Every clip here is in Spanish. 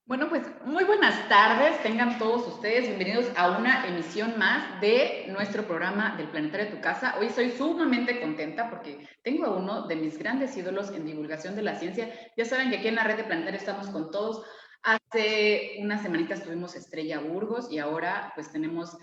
Bueno, pues muy buenas tardes, tengan todos ustedes bienvenidos a una emisión más de nuestro programa del Planetario de tu Casa. Hoy estoy sumamente contenta porque tengo a uno de mis grandes ídolos en divulgación de la ciencia. Ya saben que aquí en la red de Planetario estamos con todos. Hace unas semanitas tuvimos Estrella Burgos y ahora pues nos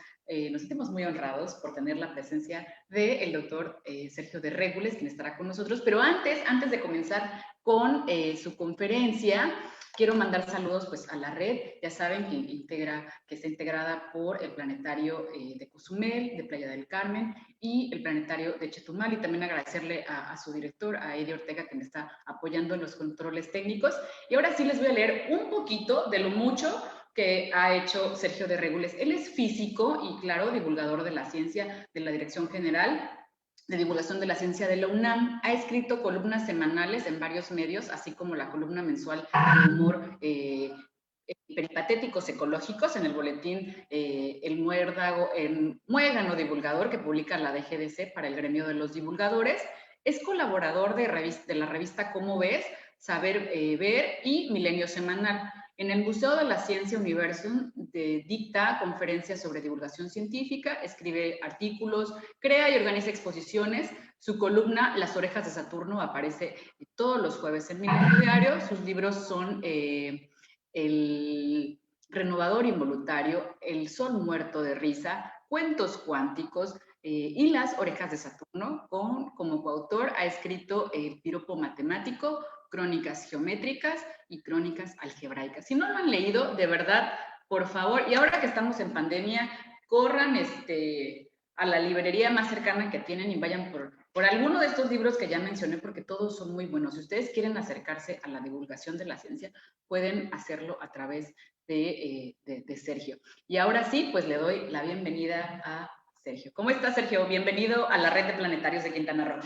sentimos muy honrados por tener la presencia del doctor Sergio de Régules, quien estará con nosotros. Pero antes de comenzar con su conferencia, quiero mandar saludos pues a la red, ya saben que está integrada por el planetario de Cozumel, de Playa del Carmen y el planetario de Chetumal, y también agradecerle a su director, a Eddie Ortega, que me está apoyando en los controles técnicos. Y ahora sí les voy a leer un poquito de lo mucho que ha hecho Sergio de Regules. Él es físico y, claro, divulgador de la ciencia de la Dirección General de Divulgación de la Ciencia de la UNAM. Ha escrito columnas semanales en varios medios, así como la columna mensual de humor peripatéticos ecológicos en el boletín el Muégano Divulgador, que publica la DGDC para el gremio de los divulgadores. Es colaborador de la revista Cómo Ves, Saber Ver y Milenio Semanal. En el Museo de la Ciencia Universum dicta conferencias sobre divulgación científica, escribe artículos, crea y organiza exposiciones. Su columna Las orejas de Saturno aparece todos los jueves en Milenio Diario. Sus libros son El renovador involuntario, El sol muerto de risa, Cuentos cuánticos y Las orejas de Saturno. Como coautor ha escrito El piropo matemático, Crónicas geométricas y Crónicas algebraicas. Si no lo han leído, de verdad, por favor, y ahora que estamos en pandemia, corran a la librería más cercana que tienen y vayan por alguno de estos libros que ya mencioné, porque todos son muy buenos. Si ustedes quieren acercarse a la divulgación de la ciencia, pueden hacerlo a través de Sergio. Y ahora sí, pues le doy la bienvenida a Sergio. ¿Cómo estás, Sergio? Bienvenido a la red de planetarios de Quintana Roo.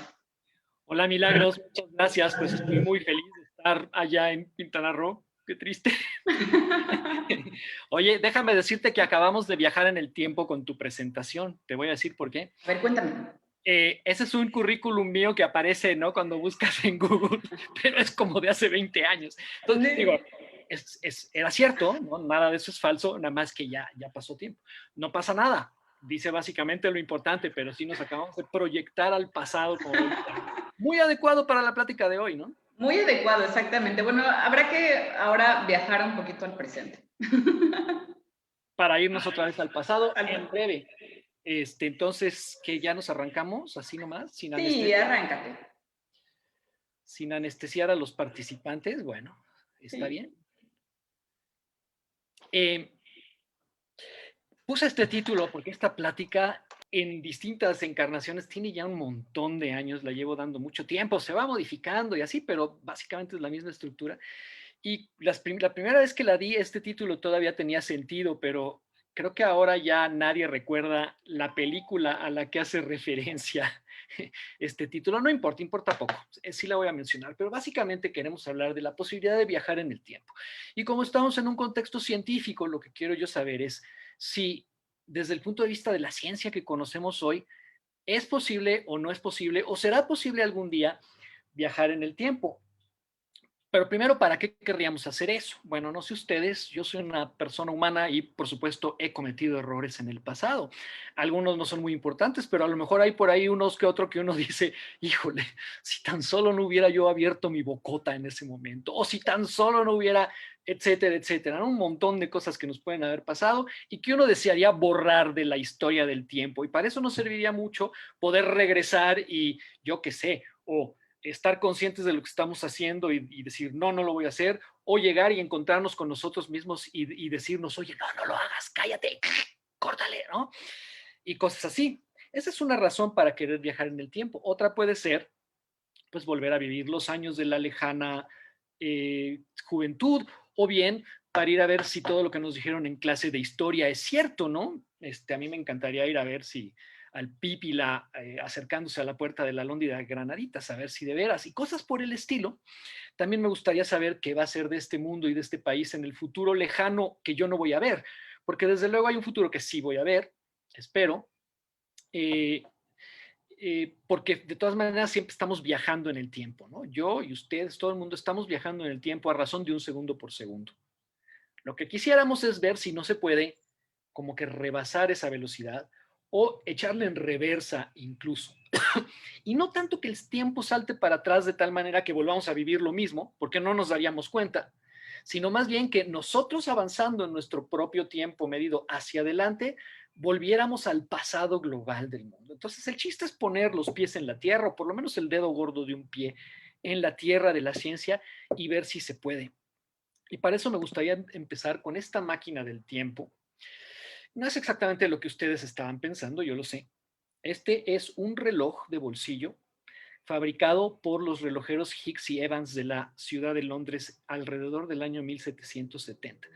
Hola Milagros, muchas gracias. Pues estoy muy feliz de estar allá en Quintana Roo. Qué triste. Oye, déjame decirte que acabamos de viajar en el tiempo con tu presentación. Te voy a decir por qué. A ver, cuéntame. Ese es un currículum mío que aparece, ¿no? Cuando buscas en Google, pero es como de hace 20 años. Entonces, digo, era cierto, ¿no? Nada de eso es falso, nada más que ya pasó tiempo. No pasa nada. Dice básicamente lo importante, pero sí nos acabamos de proyectar al pasado como muy adecuado para la plática de hoy, ¿no? Muy adecuado, exactamente. Bueno, habrá que ahora viajar un poquito al presente. Para irnos otra vez al pasado en breve. Entonces, que ya nos arrancamos así nomás, Sí, arráncate. sin anestesiar a los participantes. Bueno, está Sí. bien. Eh, Puse este título porque esta plática en distintas encarnaciones tiene ya un montón de años, la llevo dando mucho tiempo, se va modificando y así, pero básicamente es la misma estructura. Y la primera vez que la di, este título todavía tenía sentido, pero creo que ahora ya nadie recuerda la película a la que hace referencia este título. No importa, importa poco, sí la voy a mencionar, pero básicamente queremos hablar de la posibilidad de viajar en el tiempo. Y como estamos en un contexto científico, lo que quiero yo saber es si desde el punto de vista de la ciencia que conocemos hoy, es posible o no es posible, o será posible algún día viajar en el tiempo. Pero primero, ¿para qué querríamos hacer eso? Bueno, no sé ustedes, yo soy una persona humana y por supuesto he cometido errores en el pasado. Algunos no son muy importantes, pero a lo mejor hay por ahí unos que otro que uno dice, híjole, si tan solo no hubiera yo abierto mi bocota en ese momento, o si tan solo no hubiera, etcétera, etcétera. Un montón de cosas que nos pueden haber pasado y que uno desearía borrar de la historia del tiempo. Y para eso nos serviría mucho poder regresar y yo qué sé, o estar conscientes de lo que estamos haciendo y decir, no, no lo voy a hacer, o llegar y encontrarnos con nosotros mismos y decirnos, oye, no, no lo hagas, cállate, córtale, ¿no? Y cosas así. Esa es una razón para querer viajar en el tiempo. Otra puede ser, pues, volver a vivir los años de la lejana juventud, o bien para ir a ver si todo lo que nos dijeron en clase de historia es cierto, ¿no? A mí me encantaría ir a ver si al Pípila acercándose a la puerta de la Lóndida de Granaditas, a ver si de veras, y cosas por el estilo. También me gustaría saber qué va a ser de este mundo y de este país en el futuro lejano que yo no voy a ver, porque desde luego hay un futuro que sí voy a ver, espero, eh, porque de todas maneras siempre estamos viajando en el tiempo, ¿no? Yo y ustedes, todo el mundo estamos viajando en el tiempo a razón de un segundo por segundo. Lo que quisiéramos es ver si no se puede como que rebasar esa velocidad o echarle en reversa incluso. Y no tanto que el tiempo salte para atrás de tal manera que volvamos a vivir lo mismo, porque no nos daríamos cuenta, sino más bien que nosotros avanzando en nuestro propio tiempo medido hacia adelante, volviéramos al pasado global del mundo. Entonces el chiste es poner los pies en la tierra, o por lo menos el dedo gordo de un pie en la tierra de la ciencia y ver si se puede. Y para eso me gustaría empezar con esta máquina del tiempo. No es exactamente lo que ustedes estaban pensando, yo lo sé. Este es un reloj de bolsillo fabricado por los relojeros Hicks y Evans de la ciudad de Londres alrededor del año 1770.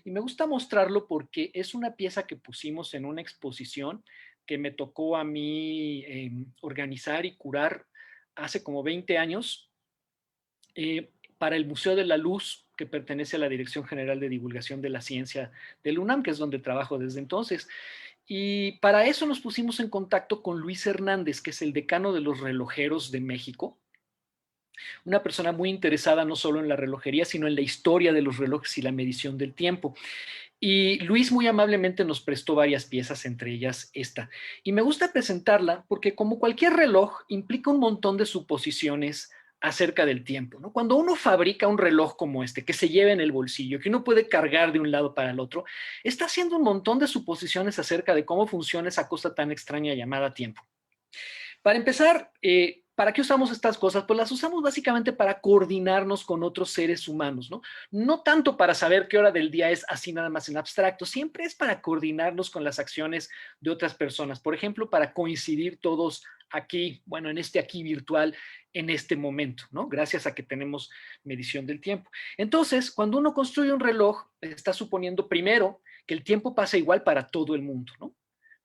Y me gusta mostrarlo porque es una pieza que pusimos en una exposición que me tocó a mí organizar y curar hace como 20 años para el Museo de la Luz, que pertenece a la Dirección General de Divulgación de la Ciencia del UNAM, que es donde trabajo desde entonces. Y para eso nos pusimos en contacto con Luis Hernández, que es el decano de los relojeros de México, una persona muy interesada no solo en la relojería, sino en la historia de los relojes y la medición del tiempo. Y Luis muy amablemente nos prestó varias piezas, entre ellas esta. Y me gusta presentarla porque como cualquier reloj implica un montón de suposiciones acerca del tiempo, ¿no? Cuando uno fabrica un reloj como este, que se lleva en el bolsillo, que uno puede cargar de un lado para el otro, está haciendo un montón de suposiciones acerca de cómo funciona esa cosa tan extraña llamada tiempo. Para empezar, ¿para qué usamos estas cosas? Pues las usamos básicamente para coordinarnos con otros seres humanos, ¿no? No tanto para saber qué hora del día es así nada más en abstracto, siempre es para coordinarnos con las acciones de otras personas. Por ejemplo, para coincidir todos aquí, bueno, en este aquí virtual, en este momento, ¿no? Gracias a que tenemos medición del tiempo. Entonces, cuando uno construye un reloj, está suponiendo primero que el tiempo pasa igual para todo el mundo, ¿no?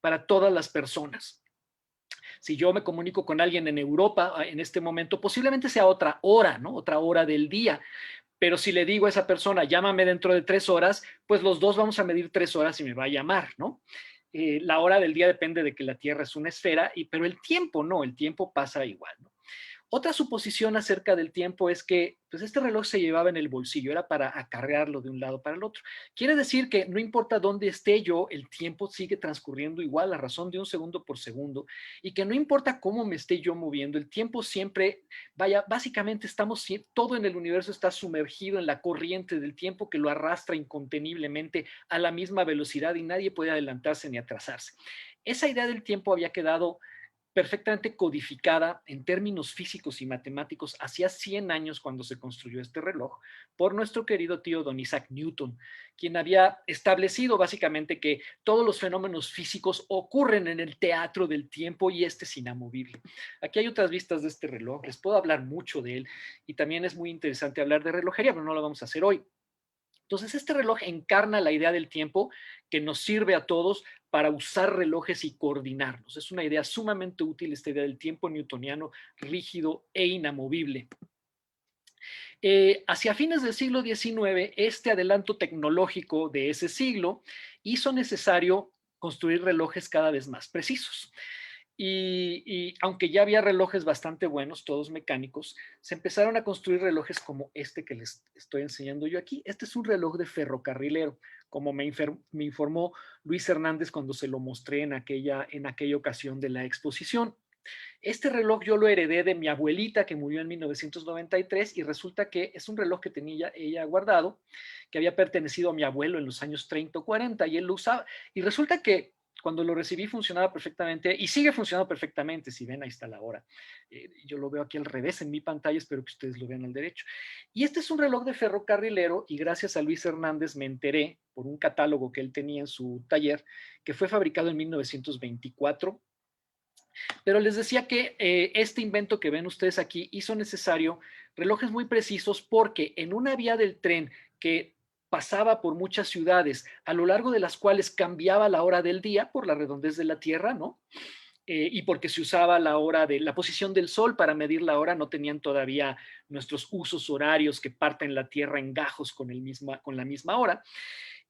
Para todas las personas. Si yo me comunico con alguien en Europa en este momento, posiblemente sea otra hora, ¿no? Otra hora del día. Pero si le digo a esa persona, llámame dentro de 3 horas, pues los dos vamos a medir 3 horas y me va a llamar, ¿no? La hora del día depende de que la Tierra es una esfera, pero el tiempo no, el tiempo pasa igual, ¿no? Otra suposición acerca del tiempo es que pues este reloj se llevaba en el bolsillo, era para acarrearlo de un lado para el otro. Quiere decir que no importa dónde esté yo, el tiempo sigue transcurriendo igual a razón de un segundo por segundo y que no importa cómo me esté yo moviendo, el tiempo siempre, vaya, básicamente estamos, todo en el universo está sumergido en la corriente del tiempo que lo arrastra inconteniblemente a la misma velocidad y nadie puede adelantarse ni atrasarse. Esa idea del tiempo había quedado perfectamente codificada en términos físicos y matemáticos hacía 100 años cuando se construyó este reloj por nuestro querido tío don Isaac Newton, quien había establecido básicamente que todos los fenómenos físicos ocurren en el teatro del tiempo y este es inamovible. Aquí hay otras vistas de este reloj, les puedo hablar mucho de él y también es muy interesante hablar de relojería, pero no lo vamos a hacer hoy. Entonces, este reloj encarna la idea del tiempo que nos sirve a todos para usar relojes y coordinarnos. Es una idea sumamente útil, esta idea del tiempo newtoniano rígido e inamovible. Hacia fines del siglo XIX, este adelanto tecnológico de ese siglo hizo necesario construir relojes cada vez más precisos. Y aunque ya había relojes bastante buenos, todos mecánicos, se empezaron a construir relojes como este que les estoy enseñando yo aquí. Este es un reloj de ferrocarrilero, como me informó Luis Hernández cuando se lo mostré en aquella ocasión de la exposición. Este reloj yo lo heredé de mi abuelita que murió en 1993 y resulta que es un reloj que tenía ella guardado, que había pertenecido a mi abuelo en los años 30 o 40 y él lo usaba. Y resulta que cuando lo recibí funcionaba perfectamente y sigue funcionando perfectamente. Si ven, ahí está la hora. Yo lo veo aquí al revés en mi pantalla, espero que ustedes lo vean al derecho. Y este es un reloj de ferrocarrilero y gracias a Luis Hernández me enteré por un catálogo que él tenía en su taller que fue fabricado en 1924. Pero les decía que este invento que ven ustedes aquí hizo necesario relojes muy precisos porque en una vía del tren que pasaba por muchas ciudades, a lo largo de las cuales cambiaba la hora del día por la redondez de la Tierra, ¿no? Y porque se usaba la hora de la posición del sol para medir la hora, no tenían todavía nuestros usos horarios que parten la Tierra en gajos con la misma hora.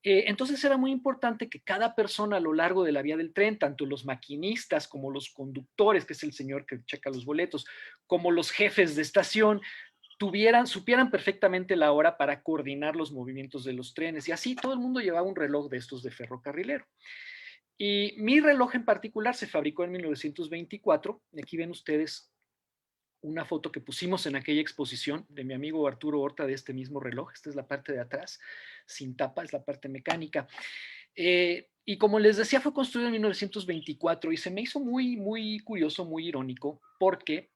Entonces era muy importante que cada persona a lo largo de la vía del tren, tanto los maquinistas como los conductores, que es el señor que checa los boletos, como los jefes de estación, supieran perfectamente la hora para coordinar los movimientos de los trenes. Y así todo el mundo llevaba un reloj de estos de ferrocarrilero. Y mi reloj en particular se fabricó en 1924. Y aquí ven ustedes una foto que pusimos en aquella exposición de mi amigo Arturo Horta de este mismo reloj. Esta es la parte de atrás, sin tapa, es la parte mecánica. Y como les decía, fue construido en 1924 y se me hizo muy, muy curioso, muy irónico, porque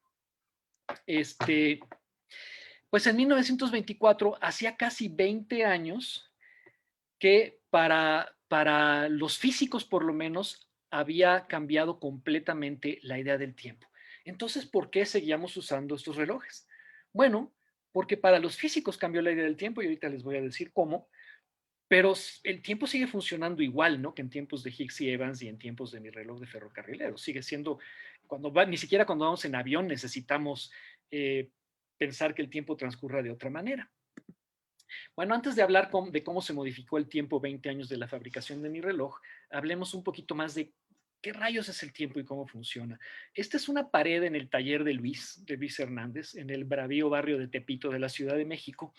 pues en 1924, hacía casi 20 años, que para los físicos por lo menos había cambiado completamente la idea del tiempo. Entonces, ¿por qué seguíamos usando estos relojes? Bueno, porque para los físicos cambió la idea del tiempo y ahorita les voy a decir cómo, pero el tiempo sigue funcionando igual, ¿no? Que en tiempos de Higgs y Evans y en tiempos de mi reloj de ferrocarrilero. Sigue siendo, ni siquiera cuando vamos en avión necesitamos pensar que el tiempo transcurra de otra manera. Bueno, antes de hablar de cómo se modificó el tiempo 20 años de la fabricación de mi reloj, hablemos un poquito más de qué rayos es el tiempo y cómo funciona. Esta es una pared en el taller de Luis Hernández, en el bravío barrio de Tepito de la Ciudad de México.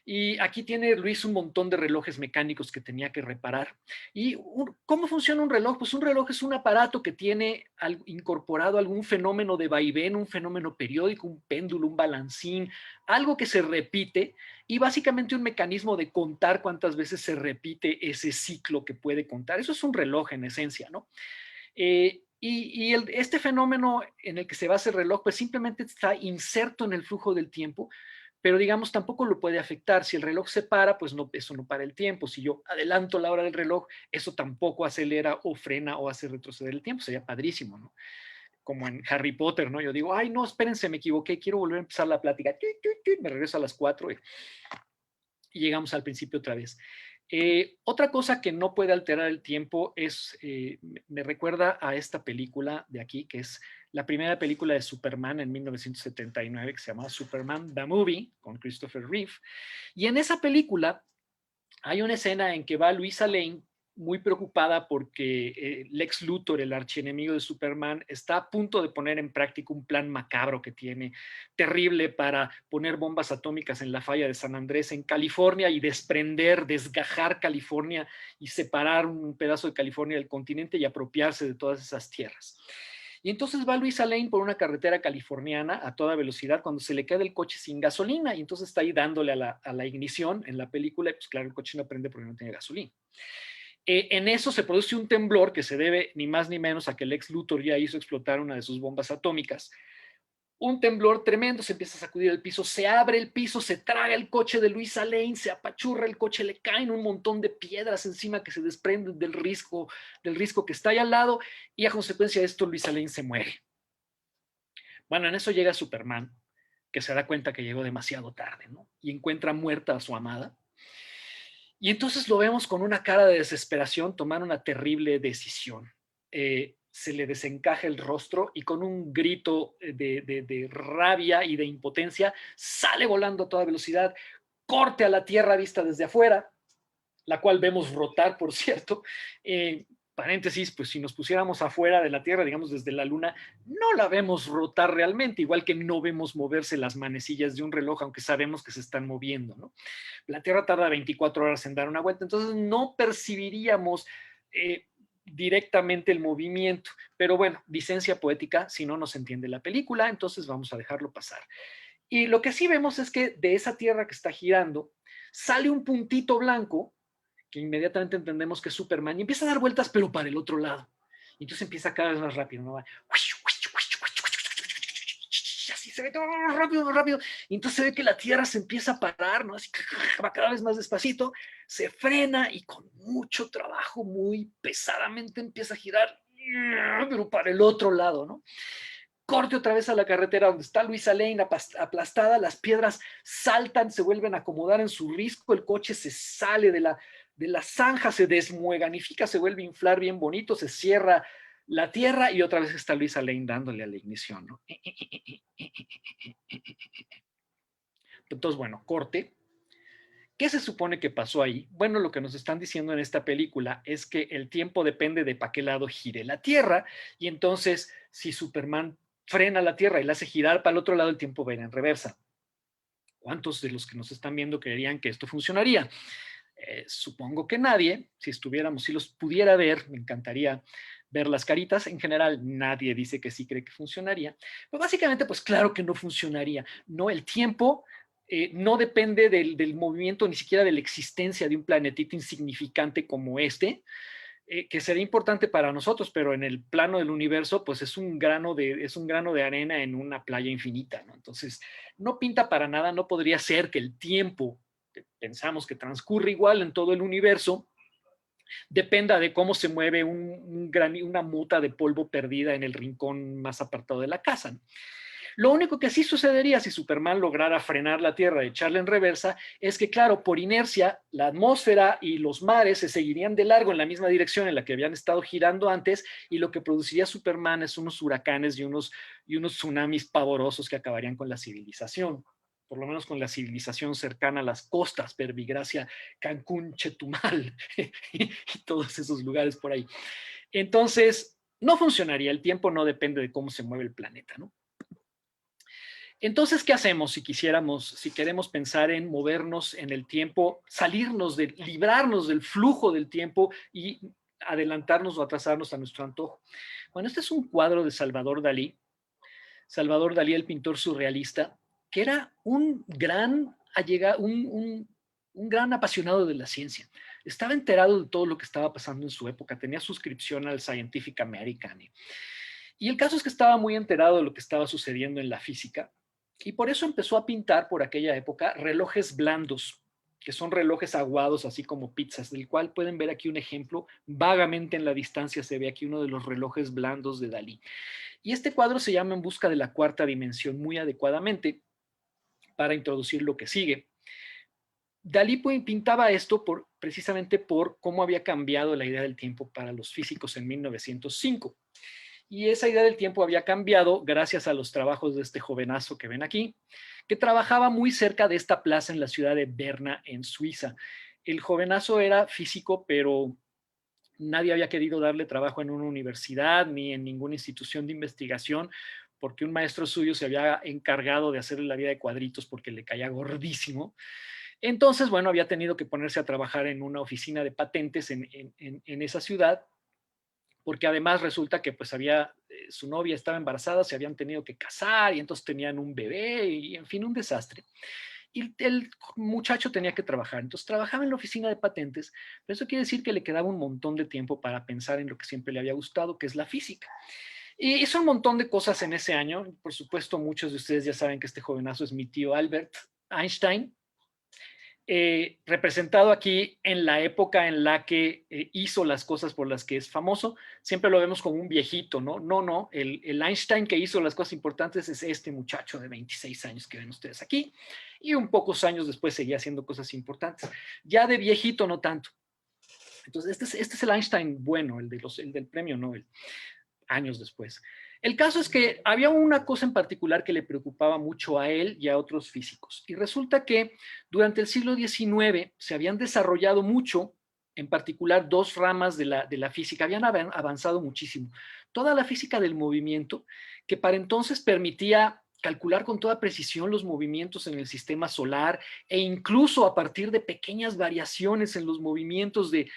Y aquí tiene Luis un montón de relojes mecánicos que tenía que reparar. ¿Y cómo funciona un reloj? Pues un reloj es un aparato que tiene incorporado algún fenómeno de vaivén, un fenómeno periódico, un péndulo, un balancín, algo que se repite y básicamente un mecanismo de contar cuántas veces se repite ese ciclo que puede contar. Eso es un reloj en esencia, ¿no? Este fenómeno en el que se basa el reloj, pues simplemente está inserto en el flujo del tiempo, pero digamos tampoco lo puede afectar. Si el reloj se para, pues no, eso no para el tiempo. Si yo adelanto la hora del reloj, eso tampoco acelera o frena o hace retroceder el tiempo. Sería padrísimo, ¿no? Como en Harry Potter, ¿no? Yo digo, ay, no, espérense, me equivoqué, quiero volver a empezar la plática. Me regreso a las 4 y llegamos al principio otra vez. Otra cosa que no puede alterar el tiempo es, me recuerda a esta película de aquí, que es la primera película de Superman en 1979, que se llama Superman The Movie, con Christopher Reeve. Y en esa película hay una escena en que va Luisa Lane muy preocupada porque Lex Luthor, el archienemigo de Superman, está a punto de poner en práctica un plan macabro que tiene, terrible, para poner bombas atómicas en la falla de San Andrés en California y desgajar California y separar un pedazo de California del continente y apropiarse de todas esas tierras. Y entonces va Luisa Lane por una carretera californiana a toda velocidad cuando se le queda el coche sin gasolina y entonces está ahí dándole a la ignición en la película y pues claro, el coche no prende porque no tiene gasolina. En eso se produce un temblor que se debe ni más ni menos a que Lex Luthor ya hizo explotar una de sus bombas atómicas. Un temblor tremendo, se empieza a sacudir el piso, se abre el piso, se traga el coche de Luisa Lane, se apachurra el coche, le caen un montón de piedras encima que se desprenden del risco que está ahí al lado y a consecuencia de esto Luisa Lane se muere. Bueno, en eso llega Superman, que se da cuenta que llegó demasiado tarde, ¿no? Y encuentra muerta a su amada. Y entonces lo vemos con una cara de desesperación tomar una terrible decisión. Se le desencaja el rostro y con un grito de rabia y de impotencia sale volando a toda velocidad, corte a la tierra vista desde afuera, la cual vemos rotar, por cierto. Paréntesis, pues si nos pusiéramos afuera de la Tierra, digamos desde la Luna, no la vemos rotar realmente, igual que no vemos moverse las manecillas de un reloj, aunque sabemos que se están moviendo, ¿no? La Tierra tarda 24 horas en dar una vuelta, entonces no percibiríamos directamente el movimiento, pero bueno, licencia poética, si no nos entiende la película, entonces vamos a dejarlo pasar. Y lo que sí vemos es que de esa Tierra que está girando, sale un puntito blanco, que inmediatamente entendemos que es Superman, y empieza a dar vueltas, pero para el otro lado. Y entonces empieza cada vez más rápido, ¿no? Así se ve todo rápido, rápido. Y entonces se ve que la Tierra se empieza a parar, ¿no? Así va cada vez más despacito, se frena y con mucho trabajo, muy pesadamente empieza a girar, pero para el otro lado, ¿no? Corte otra vez a la carretera donde está Luisa Lane aplastada, las piedras saltan, se vuelven a acomodar en su risco, el coche se sale de la zanja, se desmueganifica, se vuelve a inflar bien bonito, se cierra la tierra y otra vez está Luisa Lane dándole a la ignición, ¿no? Entonces, bueno, corte. ¿Qué se supone que pasó ahí? Bueno, lo que nos están diciendo en esta película es que el tiempo depende de para qué lado gire la Tierra y entonces si Superman frena la Tierra y la hace girar para el otro lado, el tiempo va a ir en reversa. ¿Cuántos de los que nos están viendo creerían que esto funcionaría? Supongo que nadie. Si los pudiera ver, me encantaría ver las caritas. En general, nadie dice que sí cree que funcionaría. Pero básicamente, pues claro que no funcionaría. No, el tiempo no depende del movimiento, ni siquiera de la existencia de un planetito insignificante como este, que sería importante para nosotros, pero en el plano del universo, pues es un grano de arena en una playa infinita, ¿no? Entonces, no pinta para nada, no podría ser que el tiempo que pensamos que transcurre igual en todo el universo dependa de cómo se mueve una mota de polvo perdida en el rincón más apartado de la casa, ¿no? Lo único que sí sucedería si Superman lograra frenar la Tierra y echarla en reversa es que, claro, por inercia, la atmósfera y los mares se seguirían de largo en la misma dirección en la que habían estado girando antes, y lo que produciría Superman es unos huracanes y unos tsunamis pavorosos que acabarían con la civilización, por lo menos con la civilización cercana a las costas, Verbigracia, Cancún, Chetumal y todos esos lugares por ahí. Entonces, no funcionaría, el tiempo no depende de cómo se mueve el planeta, ¿no? Entonces, ¿qué hacemos si queremos pensar en movernos en el tiempo, librarnos del flujo del tiempo y adelantarnos o atrasarnos a nuestro antojo? Bueno, este es un cuadro de Salvador Dalí. Salvador Dalí, el pintor surrealista, que era un gran apasionado de la ciencia. Estaba enterado de todo lo que estaba pasando en su época, tenía suscripción al Scientific American. Y el caso es que estaba muy enterado de lo que estaba sucediendo en la física, y por eso empezó a pintar por aquella época relojes blandos, que son relojes aguados, así como pizzas, del cual pueden ver aquí un ejemplo. Vagamente en la distancia se ve aquí uno de los relojes blandos de Dalí. Y este cuadro se llama En busca de la cuarta dimensión, muy adecuadamente para introducir lo que sigue. Dalí pintaba esto precisamente por cómo había cambiado la idea del tiempo para los físicos en 1905. Y esa idea del tiempo había cambiado gracias a los trabajos de este jovenazo que ven aquí, que trabajaba muy cerca de esta plaza en la ciudad de Berna, en Suiza. El jovenazo era físico, pero nadie había querido darle trabajo en una universidad ni en ninguna institución de investigación, porque un maestro suyo se había encargado de hacerle la vida de cuadritos porque le caía gordísimo. Entonces, bueno, había tenido que ponerse a trabajar en una oficina de patentes en esa ciudad, porque además resulta que pues su novia estaba embarazada, se habían tenido que casar y entonces tenían un bebé y en fin, un desastre. Y el muchacho tenía que trabajar, entonces trabajaba en la oficina de patentes, pero eso quiere decir que le quedaba un montón de tiempo para pensar en lo que siempre le había gustado, que es la física. Y hizo un montón de cosas en ese año. Por supuesto, muchos de ustedes ya saben que este jovenazo es mi tío Albert Einstein, representado aquí en la época en la que hizo las cosas por las que es famoso. Siempre lo vemos como un viejito, ¿no? No, el Einstein que hizo las cosas importantes es este muchacho de 26 años que ven ustedes aquí, y un pocos años después seguía haciendo cosas importantes. Ya de viejito no tanto. Entonces, este es el Einstein bueno, el del premio Nobel, años después. El caso es que había una cosa en particular que le preocupaba mucho a él y a otros físicos. Y resulta que durante el siglo XIX se habían desarrollado mucho, en particular dos ramas de la física, habían avanzado muchísimo. Toda la física del movimiento, que para entonces permitía calcular con toda precisión los movimientos en el sistema solar, e incluso a partir de pequeñas variaciones en los movimientos de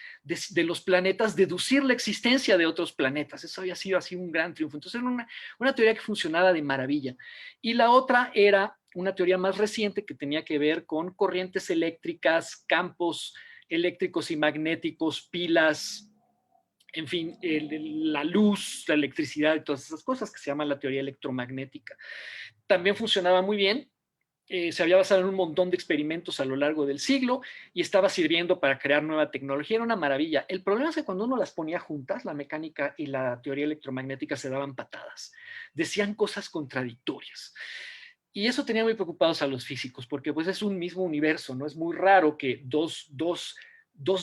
los planetas, deducir la existencia de otros planetas. Eso había sido así un gran triunfo. Entonces era una teoría que funcionaba de maravilla. Y la otra era una teoría más reciente que tenía que ver con corrientes eléctricas, campos eléctricos y magnéticos, pilas, en fin, la luz, la electricidad y todas esas cosas, que se llama la teoría electromagnética. También funcionaba muy bien. Se había basado en un montón de experimentos a lo largo del siglo y estaba sirviendo para crear nueva tecnología. Era una maravilla. El problema es que cuando uno las ponía juntas, la mecánica y la teoría electromagnética se daban patadas. Decían cosas contradictorias. Y eso tenía muy preocupados a los físicos, porque pues es un mismo universo, ¿no? Es muy raro que dos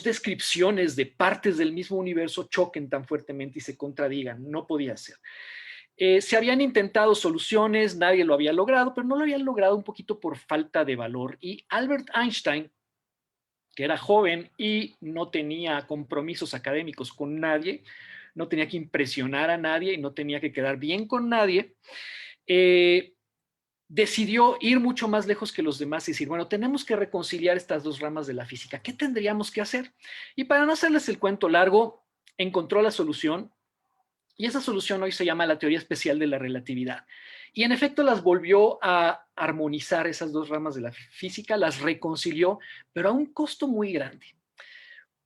descripciones de partes del mismo universo choquen tan fuertemente y se contradigan. No podía ser. Se habían intentado soluciones, nadie lo había logrado, pero no lo habían logrado un poquito por falta de valor. Y Albert Einstein, que era joven y no tenía compromisos académicos con nadie, no tenía que impresionar a nadie y no tenía que quedar bien con nadie, decidió ir mucho más lejos que los demás y decir, bueno, tenemos que reconciliar estas dos ramas de la física. ¿Qué tendríamos que hacer? Y para no hacerles el cuento largo, encontró la solución y esa solución hoy se llama la teoría especial de la relatividad. Y en efecto las volvió a armonizar esas dos ramas de la física, las reconcilió, pero a un costo muy grande.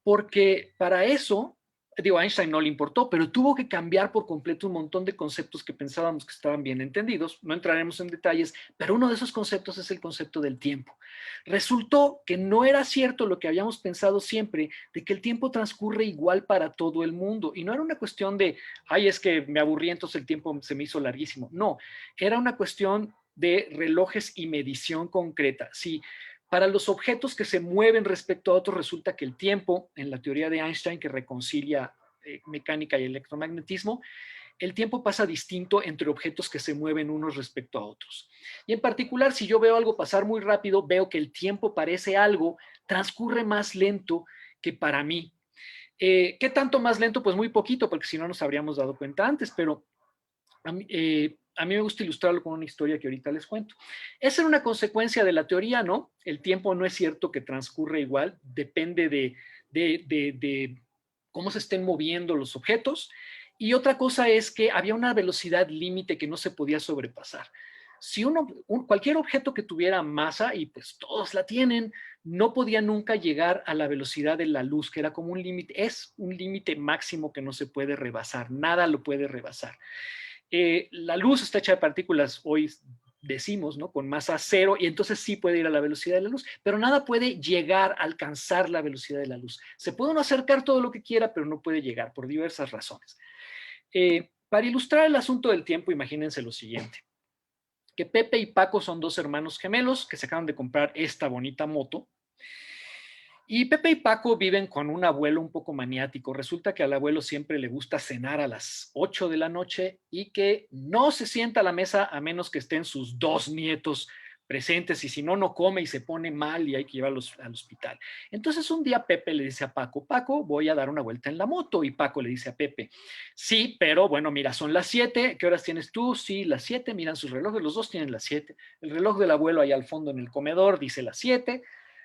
Porque para eso, digo, a Einstein no le importó, pero tuvo que cambiar por completo un montón de conceptos que pensábamos que estaban bien entendidos. No entraremos en detalles, pero uno de esos conceptos es el concepto del tiempo. Resultó que no era cierto lo que habíamos pensado siempre, de que el tiempo transcurre igual para todo el mundo. Y no era una cuestión de, ay, es que me aburrí, entonces el tiempo se me hizo larguísimo. No, era una cuestión de relojes y medición concreta. Si para los objetos que se mueven respecto a otros, resulta que el tiempo, en la teoría de Einstein que reconcilia mecánica y electromagnetismo, el tiempo pasa distinto entre objetos que se mueven unos respecto a otros. Y en particular, si yo veo algo pasar muy rápido, veo que el tiempo parece algo, transcurre más lento que para mí. ¿Qué tanto más lento? Pues muy poquito, porque si no nos habríamos dado cuenta antes, pero a mí me gusta ilustrarlo con una historia que ahorita les cuento. Esa era una consecuencia de la teoría, ¿no? El tiempo no es cierto que transcurre igual, depende de cómo se estén moviendo los objetos. Y otra cosa es que había una velocidad límite que no se podía sobrepasar. Si cualquier objeto que tuviera masa, y pues todos la tienen, no podía nunca llegar a la velocidad de la luz, que era como un límite, es un límite máximo que no se puede rebasar, nada lo puede rebasar. La luz está hecha de partículas, hoy decimos, ¿no? Con masa cero, y entonces sí puede ir a la velocidad de la luz, pero nada puede llegar a alcanzar la velocidad de la luz. Se puede uno acercar todo lo que quiera, pero no puede llegar por diversas razones. Para ilustrar el asunto del tiempo, imagínense lo siguiente, que Pepe y Paco son dos hermanos gemelos que se acaban de comprar esta bonita moto. Y Pepe y Paco viven con un abuelo un poco maniático. Resulta que al abuelo siempre le gusta cenar a las 8 de la noche y que no se sienta a la mesa a menos que estén sus dos nietos presentes, y si no, no come y se pone mal y hay que llevarlos al hospital. Entonces un día Pepe le dice a Paco, Paco, voy a dar una vuelta en la moto. Y Paco le dice a Pepe, sí, pero bueno, mira, son las 7. ¿Qué horas tienes tú? Sí, las 7. Miran sus relojes, los dos tienen las 7. El reloj del abuelo ahí al fondo en el comedor dice las 7.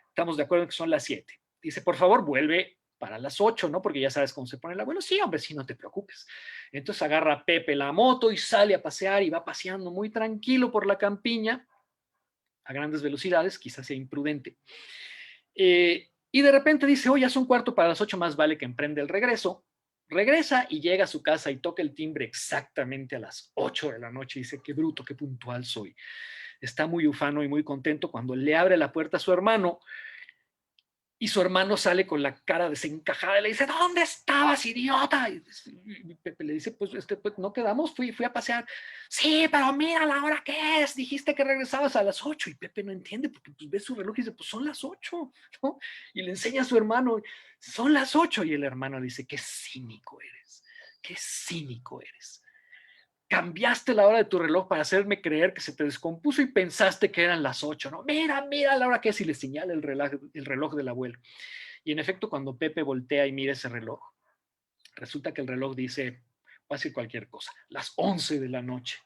Estamos de acuerdo en que son las 7. Dice, por favor, vuelve para las 8, ¿no? Porque ya sabes cómo se pone el abuelo. Sí, hombre, sí, no te preocupes. Entonces agarra a Pepe la moto y sale a pasear y va paseando muy tranquilo por la campiña a grandes velocidades, quizás sea imprudente. Y de repente dice, oye, ya son cuarto para las 8, más vale que emprende el regreso. Regresa y llega a su casa y toca el timbre exactamente a las 8 de la noche. Y dice, qué bruto, qué puntual soy. Está muy ufano y muy contento cuando le abre la puerta a su hermano. Y su hermano sale con la cara desencajada y le dice, ¿dónde estabas, idiota? Y Pepe le dice, pues no quedamos, fui a pasear. Sí, pero mira la hora que es, dijiste que regresabas a las 8. Y Pepe no entiende porque pues, ve su reloj y dice, pues son las 8, ¿no? Y le enseña a su hermano, son las 8. Y el hermano le dice, qué cínico eres, qué cínico eres. Cambiaste la hora de tu reloj para hacerme creer que se te descompuso y pensaste que eran las 8, ¿no? Mira la hora que es, y le señala el reloj del abuelo. Y en efecto, cuando Pepe voltea y mira ese reloj, resulta que el reloj dice, va a decir cualquier cosa, las 11 de la noche.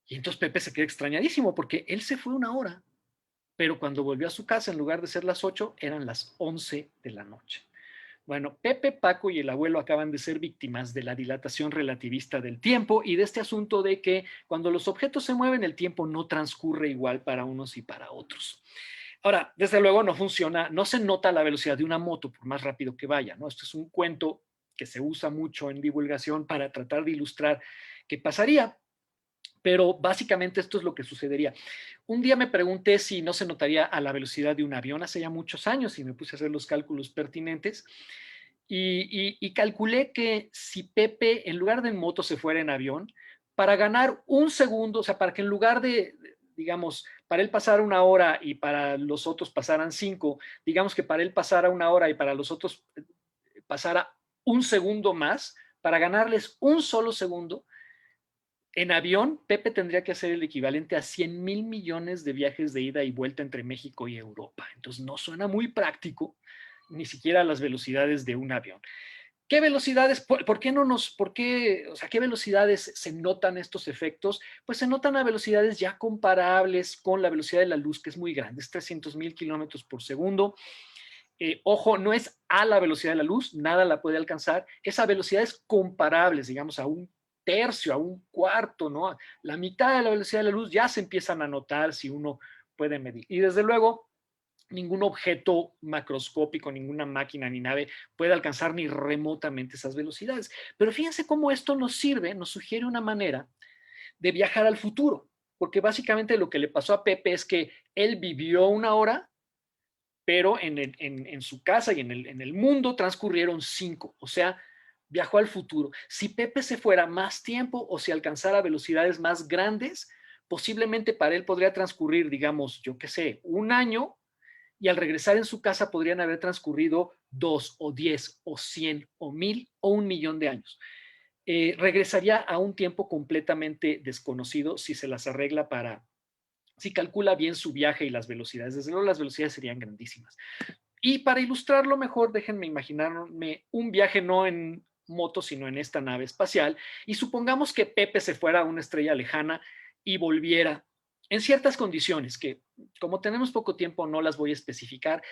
Y entonces Pepe se queda extrañadísimo porque él se fue una hora, pero cuando volvió a su casa, en lugar de ser las 8, eran las 11 de la noche. Bueno, Pepe, Paco y el abuelo acaban de ser víctimas de la dilatación relativista del tiempo y de este asunto de que cuando los objetos se mueven, el tiempo no transcurre igual para unos y para otros. Ahora, desde luego no funciona, no se nota la velocidad de una moto por más rápido que vaya, ¿no? Esto es un cuento que se usa mucho en divulgación para tratar de ilustrar qué pasaría, pero básicamente esto es lo que sucedería. Un día me pregunté si no se notaría a la velocidad de un avión hace ya muchos años y me puse a hacer los cálculos pertinentes y calculé que si Pepe en lugar de en moto se fuera en avión, para ganar un segundo, o sea, para que en lugar de, digamos, para él pasar una hora y para los otros pasaran 5, digamos que para él pasara una hora y para los otros pasara un segundo más, para ganarles un solo segundo, en avión, Pepe tendría que hacer el equivalente a 100,000 millones de viajes de ida y vuelta entre México y Europa. Entonces no suena muy práctico, ni siquiera a las velocidades de un avión. ¿Qué velocidades, por qué no nos, por qué, o sea, qué velocidades se notan estos efectos? Pues se notan a velocidades ya comparables con la velocidad de la luz, que es muy grande, es 300,000 kilómetros por segundo. Ojo, no es a la velocidad de la luz, nada la puede alcanzar, es a velocidades comparables, digamos, a un tercio, a un cuarto, ¿no? La mitad de la velocidad de la luz ya se empiezan a notar si uno puede medir. Y desde luego, ningún objeto macroscópico, ninguna máquina ni nave puede alcanzar ni remotamente esas velocidades. Pero fíjense cómo esto nos sirve, nos sugiere una manera de viajar al futuro, porque básicamente lo que le pasó a Pepe es que él vivió una hora, pero en su casa y en el mundo transcurrieron 5, o sea, viajó al futuro. Si Pepe se fuera más tiempo o si alcanzara velocidades más grandes, posiblemente para él podría transcurrir, digamos, yo qué sé, un año, y al regresar en su casa podrían haber transcurrido 2 o 10 o 100 o 1000 o 1 millón de años. Regresaría a un tiempo completamente desconocido si se las arregla para, si calcula bien su viaje y las velocidades. Desde luego las velocidades serían grandísimas. Y para ilustrarlo mejor, déjenme imaginarme un viaje no en moto, sino en esta nave espacial. Y supongamos que Pepe se fuera a una estrella lejana y volviera en ciertas condiciones, que como tenemos poco tiempo no las voy a especificar,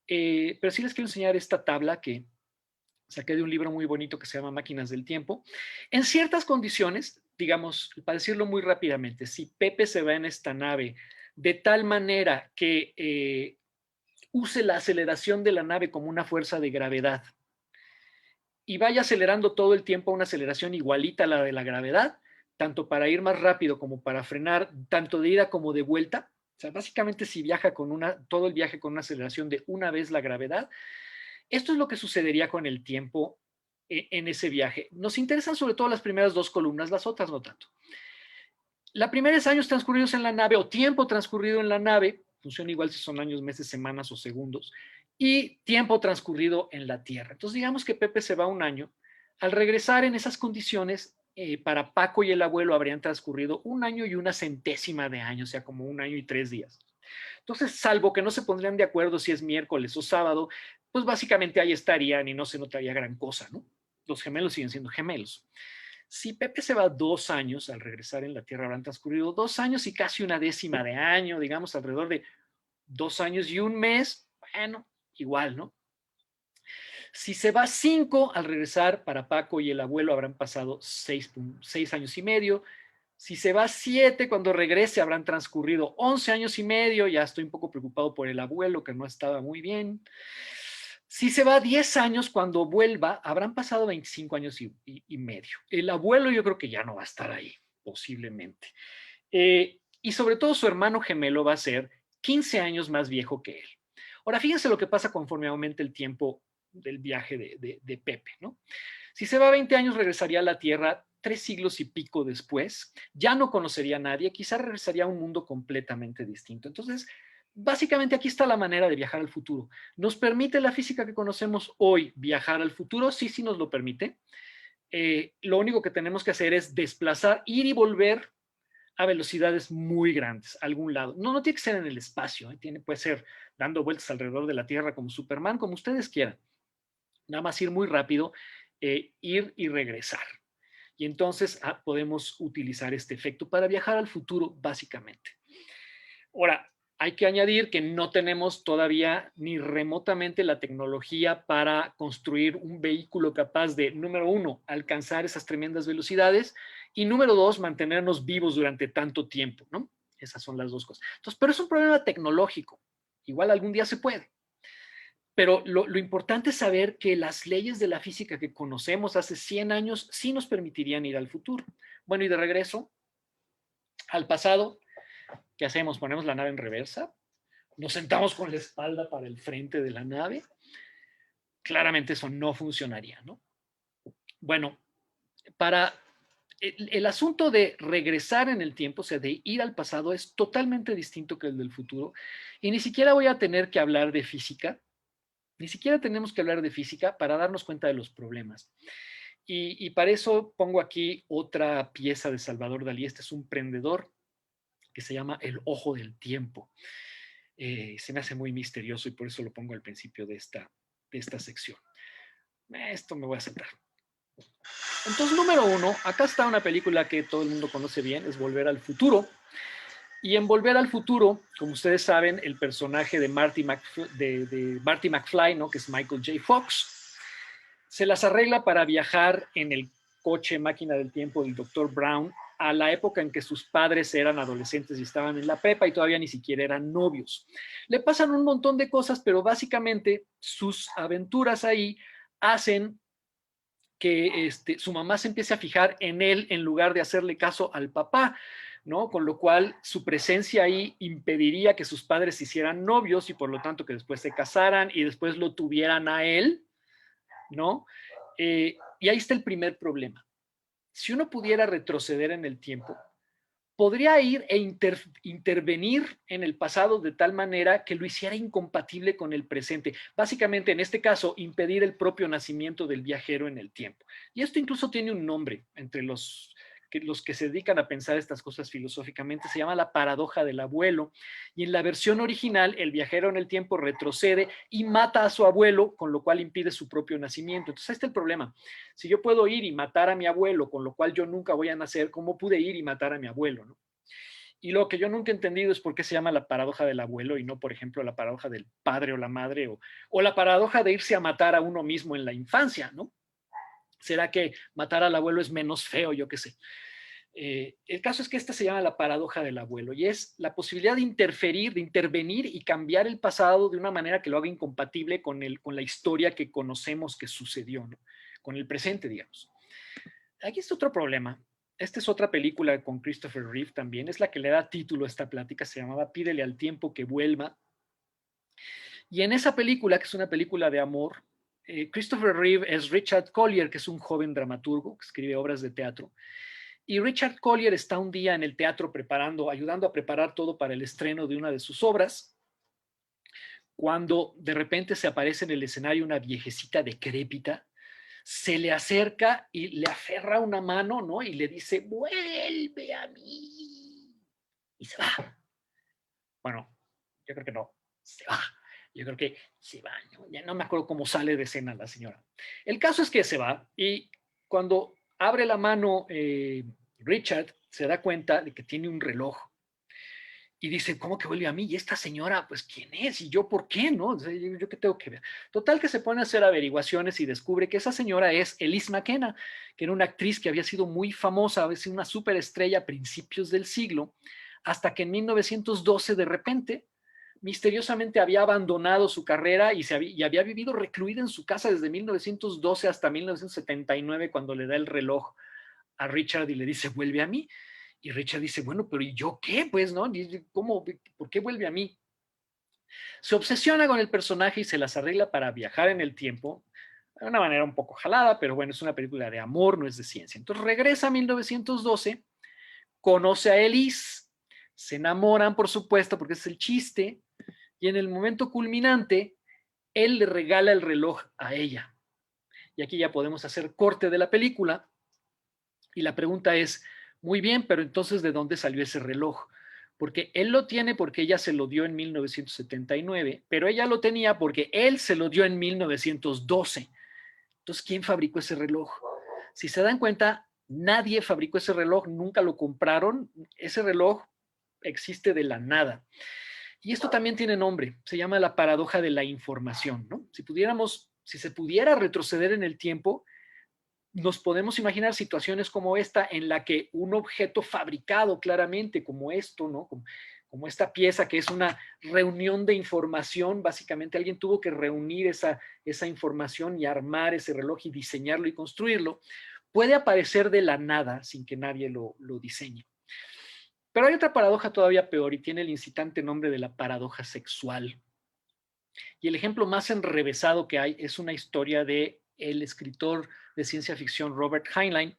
pero sí les quiero enseñar esta tabla que saqué de un libro muy bonito que se llama Máquinas del Tiempo. En ciertas condiciones, digamos, para decirlo muy rápidamente, si Pepe se va en esta nave de tal manera que use la aceleración de la nave como una fuerza de gravedad y vaya acelerando todo el tiempo a una aceleración igualita a la de la gravedad, tanto para ir más rápido como para frenar, tanto de ida como de vuelta. O sea, básicamente si viaja con todo el viaje con una aceleración de una vez la gravedad, esto es lo que sucedería con el tiempo en ese viaje. Nos interesan sobre todo las primeras dos columnas, las otras no tanto. La primera es años transcurridos en la nave o tiempo transcurrido en la nave, funciona igual si son años, meses, semanas o segundos, y tiempo transcurrido en la Tierra. Entonces digamos que Pepe se va un año. Al regresar en esas condiciones, para Paco y el abuelo habrían transcurrido un año y una centésima de años, o sea, como un año y 3 días. Entonces, salvo que no se pondrían de acuerdo si es miércoles o sábado, pues básicamente ahí estarían y no se notaría gran cosa, ¿no? Los gemelos siguen siendo gemelos. Si Pepe se va 2 años, al regresar en la Tierra habrán transcurrido 2 años y casi una décima de año, digamos alrededor de 2 años y un mes, bueno, igual, ¿no? Si se va 5, al regresar para Paco y el abuelo habrán pasado 6 años y medio. Si se va 7, cuando regrese habrán transcurrido 11 años y medio. Ya estoy un poco preocupado por el abuelo, que no estaba muy bien. Si se va 10 años, cuando vuelva, habrán pasado 25 años y medio. El abuelo yo creo que ya no va a estar ahí, posiblemente. Y sobre todo su hermano gemelo va a ser 15 años más viejo que él. Ahora, fíjense lo que pasa conforme aumenta el tiempo del viaje de Pepe, ¿no? Si se va 20 años, regresaría a la Tierra 3 siglos y pico después, ya no conocería a nadie, quizá regresaría a un mundo completamente distinto. Entonces, básicamente aquí está la manera de viajar al futuro. ¿Nos permite la física que conocemos hoy viajar al futuro? Sí, sí nos lo permite. Lo único que tenemos que hacer es desplazar, ir y volver a velocidades muy grandes, a algún lado. No, no tiene que ser en el espacio, puede ser dando vueltas alrededor de la Tierra como Superman, como ustedes quieran. Nada más ir muy rápido, ir y regresar. Y entonces podemos utilizar este efecto para viajar al futuro, básicamente. Ahora, hay que añadir que no tenemos todavía ni remotamente la tecnología para construir un vehículo capaz de, número uno, alcanzar esas tremendas velocidades y número dos, mantenernos vivos durante tanto tiempo, ¿no? Esas son las dos cosas. Entonces, pero es un problema tecnológico. Igual algún día se puede. Pero lo importante es saber que las leyes de la física que conocemos hace 100 años sí nos permitirían ir al futuro. Bueno, y de regreso al pasado, ¿qué hacemos? Ponemos la nave en reversa, nos sentamos con la espalda para el frente de la nave. Claramente eso no funcionaría, ¿no? Bueno, para el asunto de regresar en el tiempo, o sea, de ir al pasado, es totalmente distinto que el del futuro. Y ni siquiera voy a tener que hablar de física, ni siquiera tenemos que hablar de física para darnos cuenta de los problemas. Y para eso pongo aquí otra pieza de Salvador Dalí. Este es un prendedor que se llama El Ojo del Tiempo. Se me hace muy misterioso y por eso lo pongo al principio de esta sección. Esto me voy a sentar. Entonces, número uno, acá está una película que todo el mundo conoce bien, es Volver al Futuro. Y en Volver al Futuro, como ustedes saben, el personaje de Marty McFly, ¿no? Que es Michael J. Fox, se las arregla para viajar en el coche máquina del tiempo del Dr. Brown a la época en que sus padres eran adolescentes y estaban en la prepa y todavía ni siquiera eran novios. Le pasan un montón de cosas, pero básicamente sus aventuras ahí hacen que su mamá se empiece a fijar en él en lugar de hacerle caso al papá, ¿no? Con lo cual su presencia ahí impediría que sus padres se hicieran novios y por lo tanto que después se casaran y después lo tuvieran a él, ¿no? Y ahí está el primer problema. Si uno pudiera retroceder en el tiempo, podría ir e intervenir en el pasado de tal manera que lo hiciera incompatible con el presente. Básicamente, en este caso, impedir el propio nacimiento del viajero en el tiempo. Y esto incluso tiene un nombre entre los que se dedican a pensar estas cosas filosóficamente, se llama la paradoja del abuelo. Y en la versión original, el viajero en el tiempo retrocede y mata a su abuelo, con lo cual impide su propio nacimiento. Entonces, ahí está el problema. Si yo puedo ir y matar a mi abuelo, con lo cual yo nunca voy a nacer, ¿cómo pude ir y matar a mi abuelo, no? Y lo que yo nunca he entendido es por qué se llama la paradoja del abuelo y no, por ejemplo, la paradoja del padre o la madre o la paradoja de irse a matar a uno mismo en la infancia, ¿no? ¿Será que matar al abuelo es menos feo? Yo qué sé. El caso es que esta se llama la paradoja del abuelo y es la posibilidad de interferir, de intervenir y cambiar el pasado de una manera que lo haga incompatible con la historia que conocemos que sucedió, ¿no? Con el presente, digamos. Aquí está otro problema. Esta es otra película con Christopher Reeve también, es la que le da título a esta plática, se llamaba Pídele al tiempo que vuelva. Y en esa película, que es una película de amor, Christopher Reeve es Richard Collier, que es un joven dramaturgo que escribe obras de teatro. Y Richard Collier está un día en el teatro ayudando a preparar todo para el estreno de una de sus obras, cuando de repente se aparece en el escenario una viejecita decrépita, se le acerca y le aferra una mano, ¿no? Y le dice, vuelve a mí. Y se va. Bueno, yo creo que no, se va. Yo creo que se va, ¿no? Ya no me acuerdo cómo sale de escena la señora. El caso es que se va y cuando abre la mano Richard se da cuenta de que tiene un reloj y dice, ¿cómo que vuelve a mí? Y esta señora, pues, ¿quién es? ¿Y yo por qué? ¿No? O sea, ¿yo qué tengo que ver? Total que se pone a hacer averiguaciones y descubre que esa señora es Elise McKenna, que era una actriz que había sido muy famosa, había sido una superestrella a principios del siglo, hasta que en 1912 de repente misteriosamente había abandonado su carrera y había vivido recluida en su casa desde 1912 hasta 1979 cuando le da el reloj a Richard y le dice, vuelve a mí. Y Richard dice, bueno, pero ¿y yo qué? Pues, ¿no? ¿Cómo? ¿Por qué vuelve a mí? Se obsesiona con el personaje y se las arregla para viajar en el tiempo, de una manera un poco jalada, pero bueno, es una película de amor, no es de ciencia. Entonces regresa a 1912, conoce a Elise, se enamoran, por supuesto, porque es el chiste, y en el momento culminante, él le regala el reloj a ella. Y aquí ya podemos hacer corte de la película, y la pregunta es, muy bien, pero entonces, ¿de dónde salió ese reloj? Porque él lo tiene porque ella se lo dio en 1979, pero ella lo tenía porque él se lo dio en 1912. Entonces, ¿quién fabricó ese reloj? Si se dan cuenta, nadie fabricó ese reloj, nunca lo compraron. Ese reloj existe de la nada. Y esto también tiene nombre, se llama la paradoja de la información, ¿no? Si se pudiera retroceder en el tiempo, nos podemos imaginar situaciones como esta en la que un objeto fabricado claramente como esto, ¿no? Como esta pieza que es una reunión de información, básicamente alguien tuvo que reunir esa información y armar ese reloj y diseñarlo y construirlo, puede aparecer de la nada sin que nadie lo diseñe. Pero hay otra paradoja todavía peor y tiene el incitante nombre de la paradoja sexual. Y el ejemplo más enrevesado que hay es una historia de el escritor de ciencia ficción Robert Heinlein,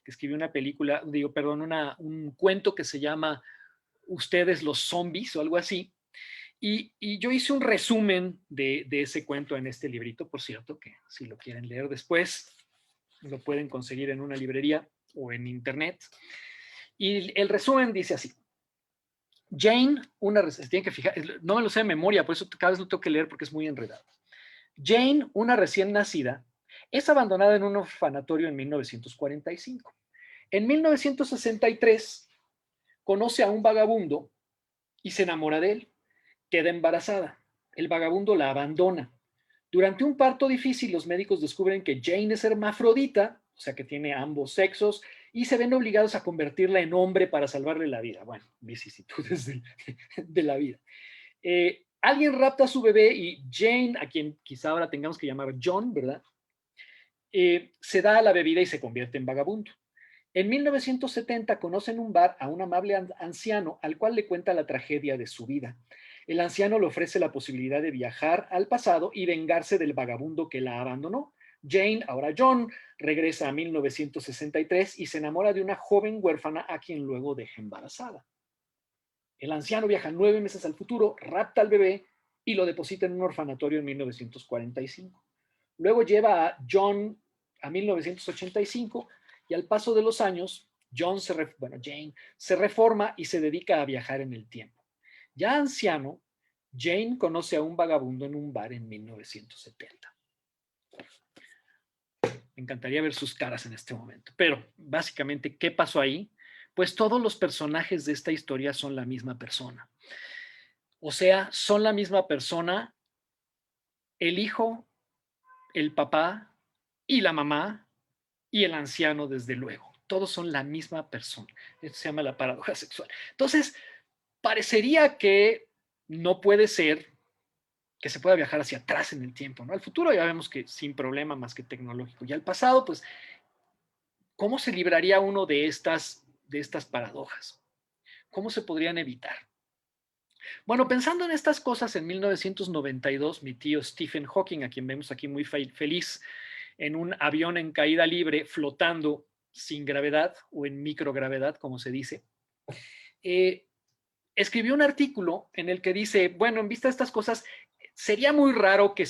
que escribió una película, un cuento que se llama Ustedes los zombies o algo así. Y yo hice un resumen de ese cuento en este librito, por cierto, que si lo quieren leer después, lo pueden conseguir en una librería o en internet. Y el resumen dice así. Jane, se tienen que fijar, no me lo sé de memoria, por eso cada vez lo tengo que leer porque es muy enredado. Jane, una recién nacida, Es abandonada en un orfanatorio en 1945. En 1963 conoce a un vagabundo y se enamora de él. Queda embarazada. El vagabundo la abandona. Durante un parto difícil, los médicos descubren que Jane es hermafrodita, o sea que tiene ambos sexos, y se ven obligados a convertirla en hombre para salvarle la vida. Bueno, vicisitudes de la vida. Alguien rapta a su bebé y Jane, a quien quizá ahora tengamos que llamar John, ¿verdad? Se da a la bebida y se convierte en vagabundo. En 1970 conoce en un bar a un amable anciano al cual le cuenta la tragedia de su vida. El anciano le ofrece la posibilidad de viajar al pasado y vengarse del vagabundo que la abandonó. Jane, ahora John, regresa a 1963 y se enamora de una joven huérfana a quien luego deja embarazada. El anciano viaja 9 meses al futuro, rapta al bebé y lo deposita en un orfanatorio en 1945. Luego lleva a John a 1985 y al paso de los años, Jane se reforma y se dedica a viajar en el tiempo. Ya anciano, Jane conoce a un vagabundo en un bar en 1970. Me encantaría ver sus caras en este momento, pero básicamente, ¿qué pasó ahí? Pues todos los personajes de esta historia son la misma persona. O sea, son la misma persona, el hijo, el papá y la mamá y el anciano, desde luego. Todos son la misma persona. Esto se llama la paradoja sexual. Entonces, parecería que no puede ser que se pueda viajar hacia atrás en el tiempo, ¿no? Al futuro ya vemos que sin problema más que tecnológico. Y al pasado, pues, ¿cómo se libraría uno de estas paradojas? ¿Cómo se podrían evitar? Bueno, pensando en estas cosas, en 1992, mi tío Stephen Hawking, a quien vemos aquí muy feliz, en un avión en caída libre, flotando sin gravedad o en microgravedad, como se dice, eh, escribió un artículo en el que dice, bueno, en vista de estas cosas, sería muy raro que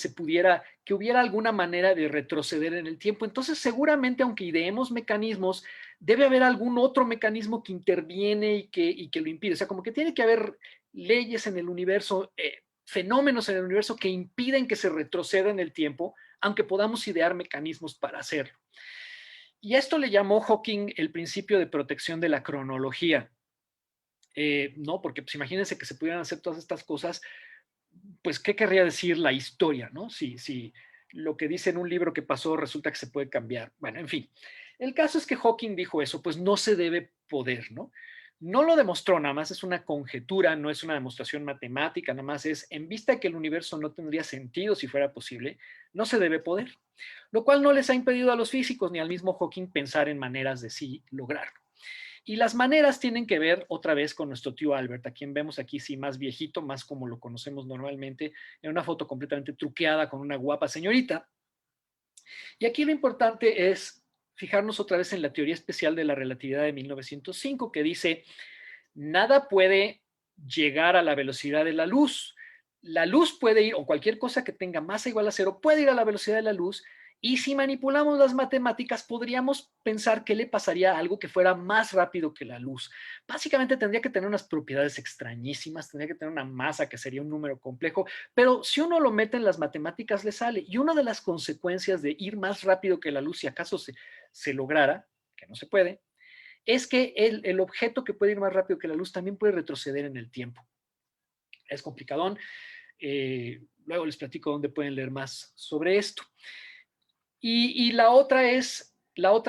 que hubiera alguna manera de retroceder en el tiempo. Entonces, seguramente, aunque ideemos mecanismos, debe haber algún otro mecanismo que interviene y que lo impide. O sea, como que tiene que haber leyes en el universo, fenómenos en el universo que impiden que se retroceda en el tiempo, aunque podamos idear mecanismos para hacerlo. Y esto le llamó Hawking el principio de protección de la cronología. No, porque pues imagínense que se pudieran hacer todas estas cosas, pues, ¿qué querría decir la historia, no? Si lo que dice en un libro que pasó resulta que se puede cambiar. Bueno, en fin. El caso es que Hawking dijo eso, pues no se debe poder, ¿no? No lo demostró, nada más es una conjetura, no es una demostración matemática, nada más es en vista de que el universo no tendría sentido si fuera posible, no se debe poder, lo cual no les ha impedido a los físicos ni al mismo Hawking pensar en maneras de sí lograrlo. Y las maneras tienen que ver otra vez con nuestro tío Albert, a quien vemos aquí sí más viejito, más como lo conocemos normalmente, en una foto completamente truqueada con una guapa señorita. Y aquí lo importante es fijarnos otra vez en la teoría especial de la relatividad de 1905, que dice, nada puede llegar a la velocidad de la luz. La luz puede ir, o cualquier cosa que tenga masa igual a cero, puede ir a la velocidad de la luz. Y si manipulamos las matemáticas, podríamos pensar qué le pasaría a algo que fuera más rápido que la luz. Básicamente tendría que tener unas propiedades extrañísimas, tendría que tener una masa que sería un número complejo, pero si uno lo mete en las matemáticas le sale. Y una de las consecuencias de ir más rápido que la luz, si acaso se lograra, que no se puede, es que el objeto que puede ir más rápido que la luz también puede retroceder en el tiempo. Es complicadón. Luego les platico dónde pueden leer más sobre esto. Y la otra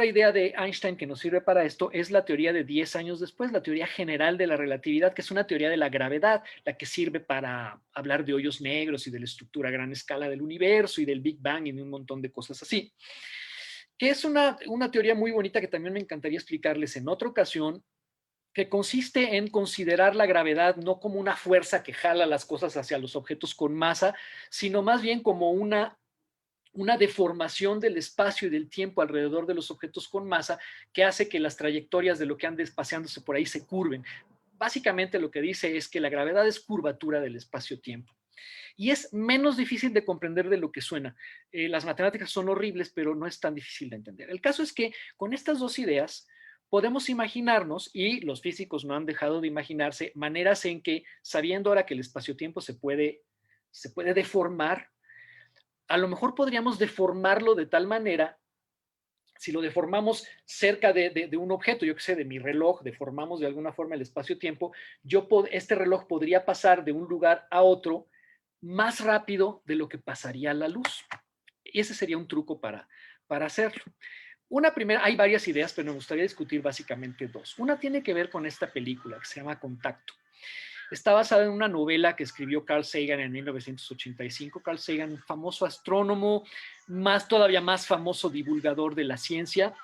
idea de Einstein que nos sirve para esto es la teoría de 10 años después, la teoría general de la relatividad, que es una teoría de la gravedad, la que sirve para hablar de hoyos negros y de la estructura a gran escala del universo y del Big Bang y de un montón de cosas así, que es una teoría muy bonita que también me encantaría explicarles en otra ocasión, que consiste en considerar la gravedad no como una fuerza que jala las cosas hacia los objetos con masa, sino más bien como una deformación del espacio y del tiempo alrededor de los objetos con masa que hace que las trayectorias de lo que ande paseándose por ahí se curven. Básicamente lo que dice es que la gravedad es curvatura del espacio-tiempo. Y es menos difícil de comprender de lo que suena. Las matemáticas son horribles, pero no es tan difícil de entender. El caso es que con estas dos ideas podemos imaginarnos, y los físicos no han dejado de imaginarse, maneras en que, sabiendo ahora que el espacio-tiempo se puede deformar, a lo mejor podríamos deformarlo de tal manera, si lo deformamos cerca de un objeto, yo que sé, de mi reloj, deformamos de alguna forma el espacio-tiempo, este reloj podría pasar de un lugar a otro más rápido de lo que pasaría la luz. Y ese sería un truco para hacerlo. Una primera, hay varias ideas, pero me gustaría discutir básicamente dos. Una tiene que ver con esta película que se llama Contacto. Está basada en una novela que escribió Carl Sagan en 1985. Carl Sagan, un famoso astrónomo, todavía más famoso divulgador de la ciencia,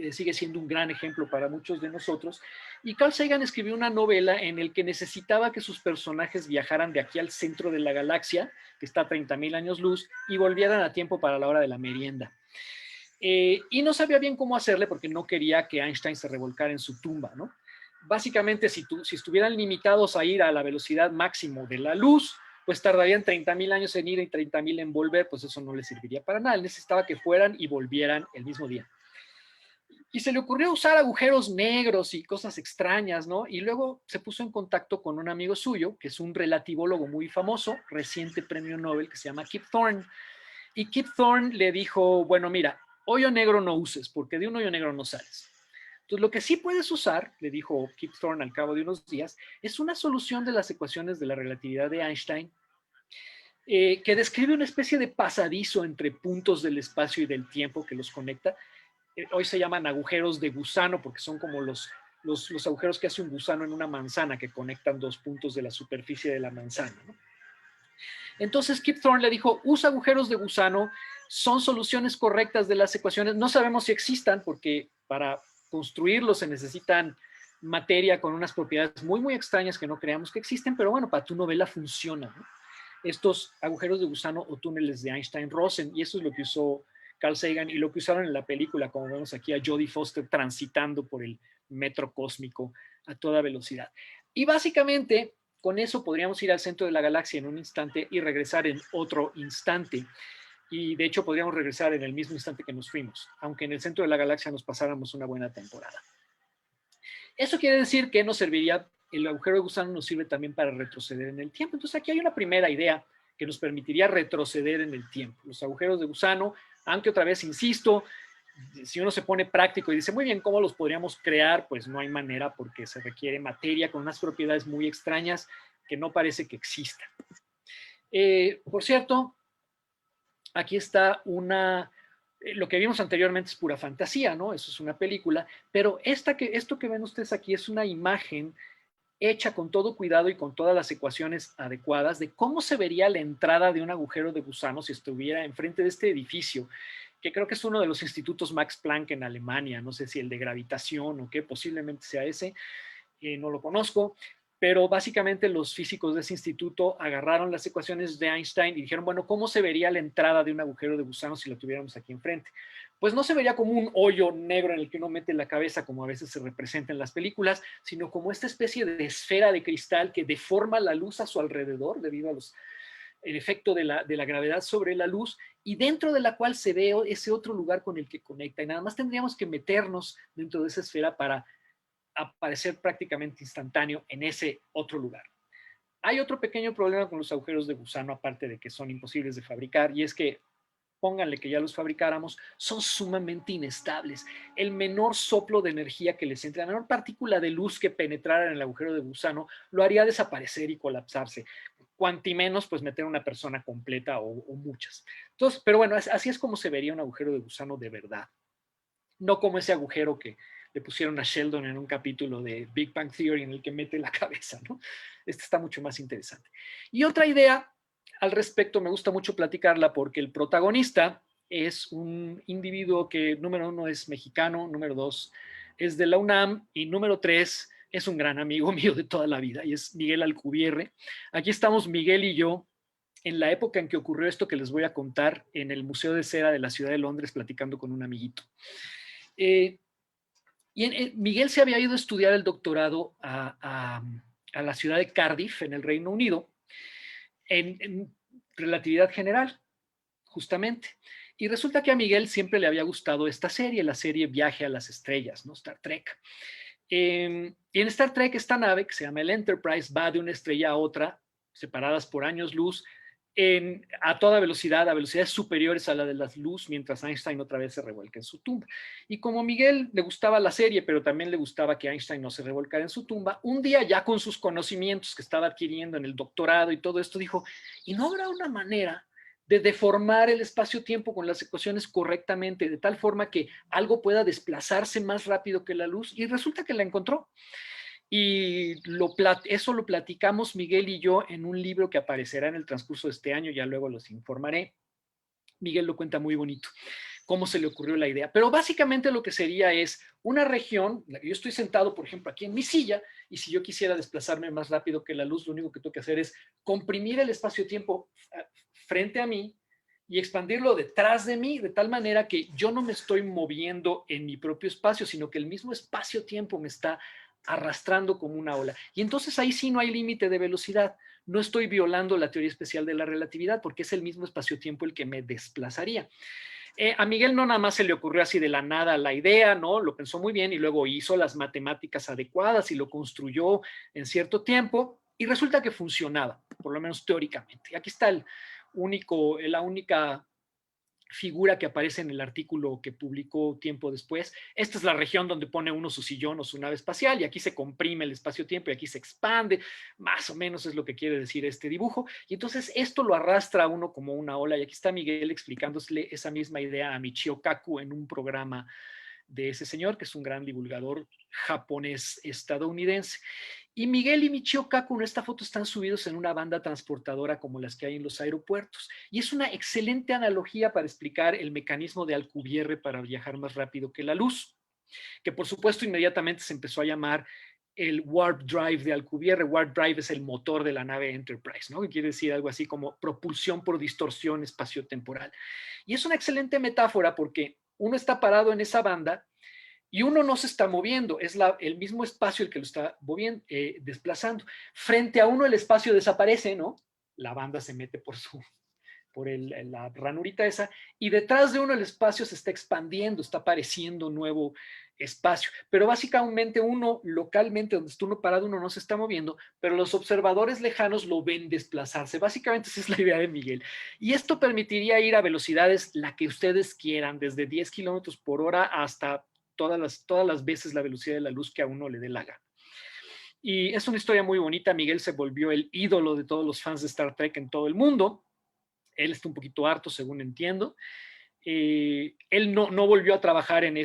sigue siendo un gran ejemplo para muchos de nosotros. Y Carl Sagan escribió una novela en la que necesitaba que sus personajes viajaran de aquí al centro de la galaxia, que está a 30,000 años luz, y volvieran a tiempo para la hora de la merienda. Y no sabía bien cómo hacerle porque no quería que Einstein se revolcara en su tumba, ¿no? Básicamente, si estuvieran limitados a ir a la velocidad máximo de la luz, pues tardarían 30,000 años en ir y 30,000 en volver, pues eso no les serviría para nada. Él necesitaba que fueran y volvieran el mismo día. Y se le ocurrió usar agujeros negros y cosas extrañas, ¿no? Y luego se puso en contacto con un amigo suyo, que es un relativólogo muy famoso, reciente premio Nobel, que se llama Kip Thorne. Y Kip Thorne le dijo, bueno, mira, hoyo negro no uses, porque de un hoyo negro no sales. Entonces, lo que sí puedes usar, le dijo Kip Thorne al cabo de unos días, es una solución de las ecuaciones de la relatividad de Einstein, que describe una especie de pasadizo entre puntos del espacio y del tiempo que los conecta. Hoy se llaman agujeros de gusano porque son como los agujeros que hace un gusano en una manzana que conectan dos puntos de la superficie de la manzana, ¿no? Entonces Kip Thorne le dijo, usa agujeros de gusano, son soluciones correctas de las ecuaciones, no sabemos si existan porque para construirlos se necesitan materia con unas propiedades muy, muy extrañas que no creamos que existen, pero bueno, para tu novela funciona, ¿no? Estos agujeros de gusano o túneles de Einstein-Rosen, y eso es lo que usó Carl Sagan y lo que usaron en la película, como vemos aquí a Jodie Foster transitando por el metro cósmico a toda velocidad. Y básicamente, con eso podríamos ir al centro de la galaxia en un instante y regresar en otro instante. Y de hecho podríamos regresar en el mismo instante que nos fuimos, aunque en el centro de la galaxia nos pasáramos una buena temporada. Eso quiere decir que nos serviría, el agujero de gusano nos sirve también para retroceder en el tiempo. Entonces aquí hay una primera idea que nos permitiría retroceder en el tiempo. Los agujeros de gusano, aunque otra vez insisto, si uno se pone práctico y dice, muy bien, ¿cómo los podríamos crear? Pues no hay manera porque se requiere materia con unas propiedades muy extrañas que no parece que existan. Por cierto, aquí está lo que vimos anteriormente es pura fantasía, ¿no? Eso es una película, pero esto que ven ustedes aquí es una imagen hecha con todo cuidado y con todas las ecuaciones adecuadas de cómo se vería la entrada de un agujero de gusano si estuviera enfrente de este edificio, que creo que es uno de los institutos Max Planck en Alemania, no sé si el de gravitación o qué, posiblemente sea ese, no lo conozco, pero básicamente los físicos de ese instituto agarraron las ecuaciones de Einstein y dijeron, bueno, ¿cómo se vería la entrada de un agujero de gusano si lo tuviéramos aquí enfrente? Pues no se vería como un hoyo negro en el que uno mete la cabeza, como a veces se representa en las películas, sino como esta especie de esfera de cristal que deforma la luz a su alrededor debido a el efecto de la gravedad sobre la luz, y dentro de la cual se ve ese otro lugar con el que conecta. Y nada más tendríamos que meternos dentro de esa esfera para aparecer prácticamente instantáneo en ese otro lugar. Hay otro pequeño problema con los agujeros de gusano, aparte de que son imposibles de fabricar, y es que, pónganle que ya los fabricáramos, son sumamente inestables. El menor soplo de energía que les entre, la menor partícula de luz que penetrara en el agujero de gusano, lo haría desaparecer y colapsarse. Cuanti menos, pues meter una persona completa o muchas. Entonces, pero bueno, así es como se vería un agujero de gusano de verdad. No como ese agujero que le pusieron a Sheldon en un capítulo de Big Bang Theory en el que mete la cabeza, ¿no? Este está mucho más interesante. Y otra idea al respecto, me gusta mucho platicarla porque el protagonista es un individuo que, número uno, es mexicano, número dos, es de la UNAM y número tres, es un gran amigo mío de toda la vida y es Miguel Alcubierre. Aquí estamos Miguel y yo en la época en que ocurrió esto que les voy a contar en el Museo de Cera de la Ciudad de Londres platicando con un amiguito. Miguel se había ido a estudiar el doctorado a la ciudad de Cardiff, en el Reino Unido, en relatividad general, justamente. Y resulta que a Miguel siempre le había gustado esta serie, la serie Viaje a las Estrellas, ¿no? Star Trek. Y en Star Trek esta nave, que se llama el Enterprise, va de una estrella a otra, separadas por años luz, a toda velocidad, a velocidades superiores a la de la luz, mientras Einstein otra vez se revuelca en su tumba. Y como Miguel le gustaba la serie, pero también le gustaba que Einstein no se revolcara en su tumba, un día ya con sus conocimientos que estaba adquiriendo en el doctorado y todo esto, dijo, ¿y no habrá una manera de deformar el espacio-tiempo con las ecuaciones correctamente, de tal forma que algo pueda desplazarse más rápido que la luz? Y resulta que la encontró. Y eso lo platicamos Miguel y yo en un libro que aparecerá en el transcurso de este año, ya luego los informaré. Miguel lo cuenta muy bonito, cómo se le ocurrió la idea. Pero básicamente lo que sería es una región, yo estoy sentado, por ejemplo, aquí en mi silla, y si yo quisiera desplazarme más rápido que la luz, lo único que tengo que hacer es comprimir el espacio-tiempo frente a mí y expandirlo detrás de mí, de tal manera que yo no me estoy moviendo en mi propio espacio, sino que el mismo espacio-tiempo me está arrastrando como una ola. Y entonces ahí sí no hay límite de velocidad. No estoy violando la teoría especial de la relatividad porque es el mismo espacio-tiempo el que me desplazaría. A Miguel no nada más se le ocurrió así de la nada la idea, ¿no? Lo pensó muy bien y luego hizo las matemáticas adecuadas y lo construyó en cierto tiempo y resulta que funcionaba, por lo menos teóricamente. Y aquí está la única figura que aparece en el artículo que publicó tiempo después. Esta es la región donde pone uno su sillón o su nave espacial y aquí se comprime el espacio-tiempo y aquí se expande, más o menos es lo que quiere decir este dibujo. Y entonces esto lo arrastra a uno como una ola y aquí está Miguel explicándole esa misma idea a Michio Kaku en un programa de ese señor, que es un gran divulgador japonés estadounidense. Y Miguel y Michio Kaku en esta foto están subidos en una banda transportadora como las que hay en los aeropuertos. Y es una excelente analogía para explicar el mecanismo de Alcubierre para viajar más rápido que la luz, que por supuesto inmediatamente se empezó a llamar el Warp Drive de Alcubierre. Warp Drive es el motor de la nave Enterprise, ¿no? Que quiere decir algo así como propulsión por distorsión espaciotemporal. Y es una excelente metáfora porque uno está parado en esa banda y uno no se está moviendo, es el mismo espacio el que lo está moviendo, desplazando. Frente a uno el espacio desaparece, ¿no? La banda se mete por la ranurita esa, y detrás de uno el espacio se está expandiendo, está apareciendo un nuevo espacio. Pero básicamente uno, localmente, donde está uno parado, uno no se está moviendo, pero los observadores lejanos lo ven desplazarse. Básicamente esa es la idea de Miguel. Y esto permitiría ir a velocidades la que ustedes quieran, desde 10 kilómetros por hora hasta todas las veces la velocidad de la luz que a uno le dé la gana. Y es una historia muy bonita. Miguel se volvió el ídolo de todos los fans de Star Trek en todo el mundo. Él está un poquito harto, según entiendo. Él no volvió a trabajar en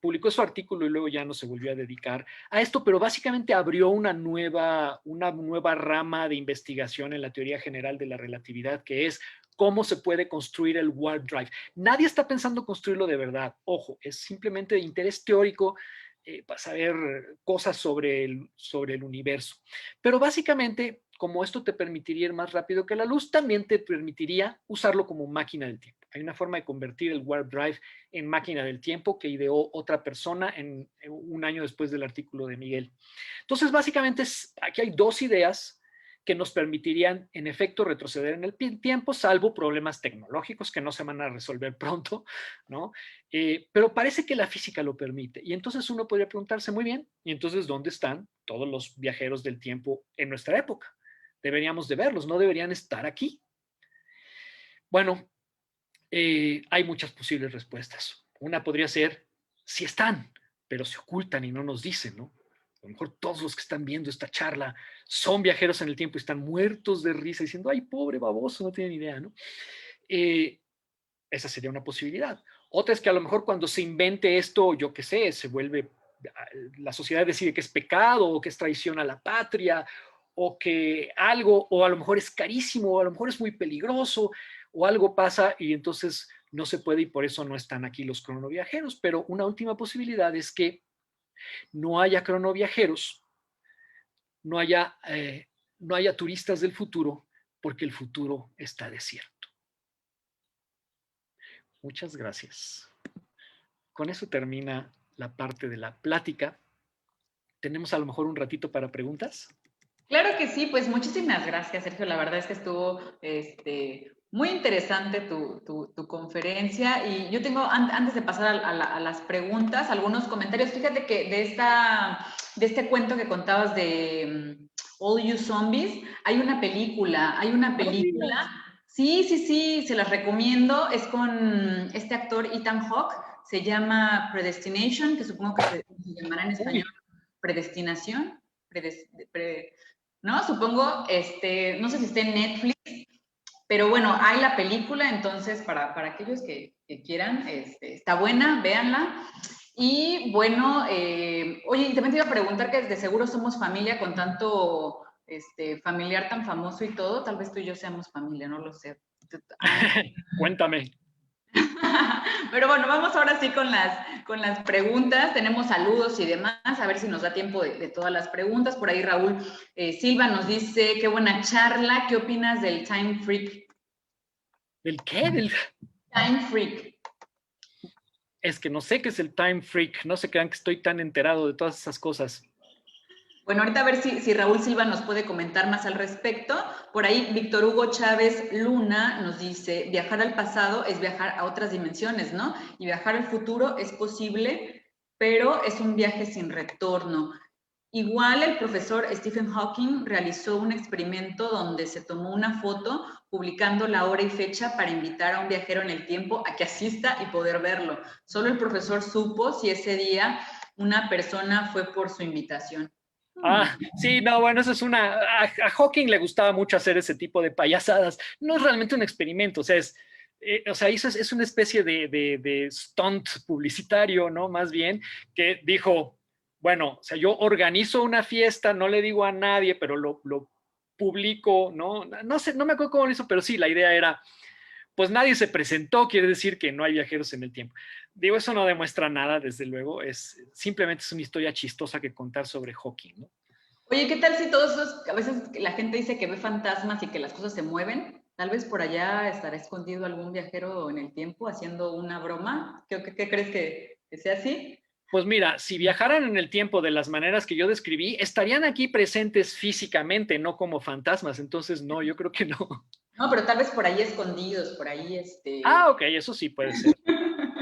publicó su artículo y luego ya no se volvió a dedicar a esto, pero básicamente abrió una nueva rama de investigación en la teoría general de la relatividad, que es cómo se puede construir el warp drive. Nadie está pensando construirlo de verdad, ojo, es simplemente de interés teórico para saber cosas sobre el universo. Pero básicamente, como esto te permitiría ir más rápido que la luz, también te permitiría usarlo como máquina del tiempo. Hay una forma de convertir el warp drive en máquina del tiempo que ideó otra persona en un año después del artículo de Miguel. Entonces, básicamente, aquí hay dos ideas que nos permitirían, en efecto, retroceder en el tiempo, salvo problemas tecnológicos que no se van a resolver pronto, ¿no? Pero parece que la física lo permite. Y entonces uno podría preguntarse, muy bien, ¿y entonces dónde están todos los viajeros del tiempo en nuestra época? Deberíamos de verlos, no deberían estar aquí. Bueno, hay muchas posibles respuestas. Una podría ser, sí están, pero se ocultan y no nos dicen, ¿no? A lo mejor todos los que están viendo esta charla son viajeros en el tiempo y están muertos de risa diciendo, ay, pobre baboso, no tienen idea, ¿no? Esa sería una posibilidad. Otra es que a lo mejor cuando se invente esto, yo qué sé, se vuelve, la sociedad decide que es pecado o que es traición a la patria o que algo, o a lo mejor es carísimo, o a lo mejor es muy peligroso, o algo pasa y entonces no se puede y por eso no están aquí los cronoviajeros. Pero una última posibilidad es que no haya cronoviajeros, no haya, no haya turistas del futuro, porque el futuro está desierto. Muchas gracias. Con eso termina la parte de la plática. ¿Tenemos a lo mejor un ratito para preguntas? Claro que sí, pues muchísimas gracias, Sergio. La verdad es que estuvo muy interesante tu conferencia. Y yo tengo, antes de pasar a las preguntas, algunos comentarios. Fíjate que de este cuento que contabas de All You Zombies, hay una película Sí, sí, sí, se las recomiendo. Es con este actor Ethan Hawke. Se llama Predestination, que supongo que se llamará en español Uy, Predestinación. ¿No? Supongo, no sé si está en Netflix, pero bueno, hay la película, entonces para aquellos que quieran, está buena, véanla. Y bueno, oye, y también te iba a preguntar que de seguro somos familia con tanto familiar tan famoso y todo, tal vez tú y yo seamos familia, no lo sé. Ah, cuéntame. pero bueno, vamos ahora sí con las preguntas. Tenemos saludos y demás, a ver si nos da tiempo de todas las preguntas. Por ahí Raúl Silva nos dice, qué buena charla, ¿qué opinas del Time Freak? ¿Del qué? Time Freak. Es que no sé qué es el time freak, no se crean que estoy tan enterado de todas esas cosas. Bueno, ahorita a ver si Raúl Silva nos puede comentar más al respecto. Por ahí Víctor Hugo Chávez Luna nos dice, viajar al pasado es viajar a otras dimensiones, ¿no? Y viajar al futuro es posible, pero es un viaje sin retorno. Igual el profesor Stephen Hawking realizó un experimento donde se tomó una foto publicando la hora y fecha para invitar a un viajero en el tiempo a que asista y poder verlo. Solo el profesor supo si ese día una persona fue por su invitación. Ah, sí, no, bueno, eso es una. A Hawking le gustaba mucho hacer ese tipo de payasadas. No es realmente un experimento, o sea, eso es una especie de stunt publicitario, ¿no? Más bien, que dijo, bueno, o sea, yo organizo una fiesta, no le digo a nadie, pero lo publico, ¿no? No sé, no me acuerdo cómo lo hizo, pero sí, la idea era pues nadie se presentó, quiere decir que no hay viajeros en el tiempo. Digo, eso no demuestra nada, desde luego, simplemente es una historia chistosa que contar sobre Hawking, ¿no? Oye, ¿qué tal si todos esos, a veces la gente dice que ve fantasmas y que las cosas se mueven? Tal vez por allá estará escondido algún viajero en el tiempo haciendo una broma. ¿Qué crees que sea así? Pues mira, si viajaran en el tiempo de las maneras que yo describí, estarían aquí presentes físicamente, no como fantasmas. Entonces, no, yo creo que no. No, pero tal vez por ahí escondidos, por ahí Ah, ok, eso sí puede ser.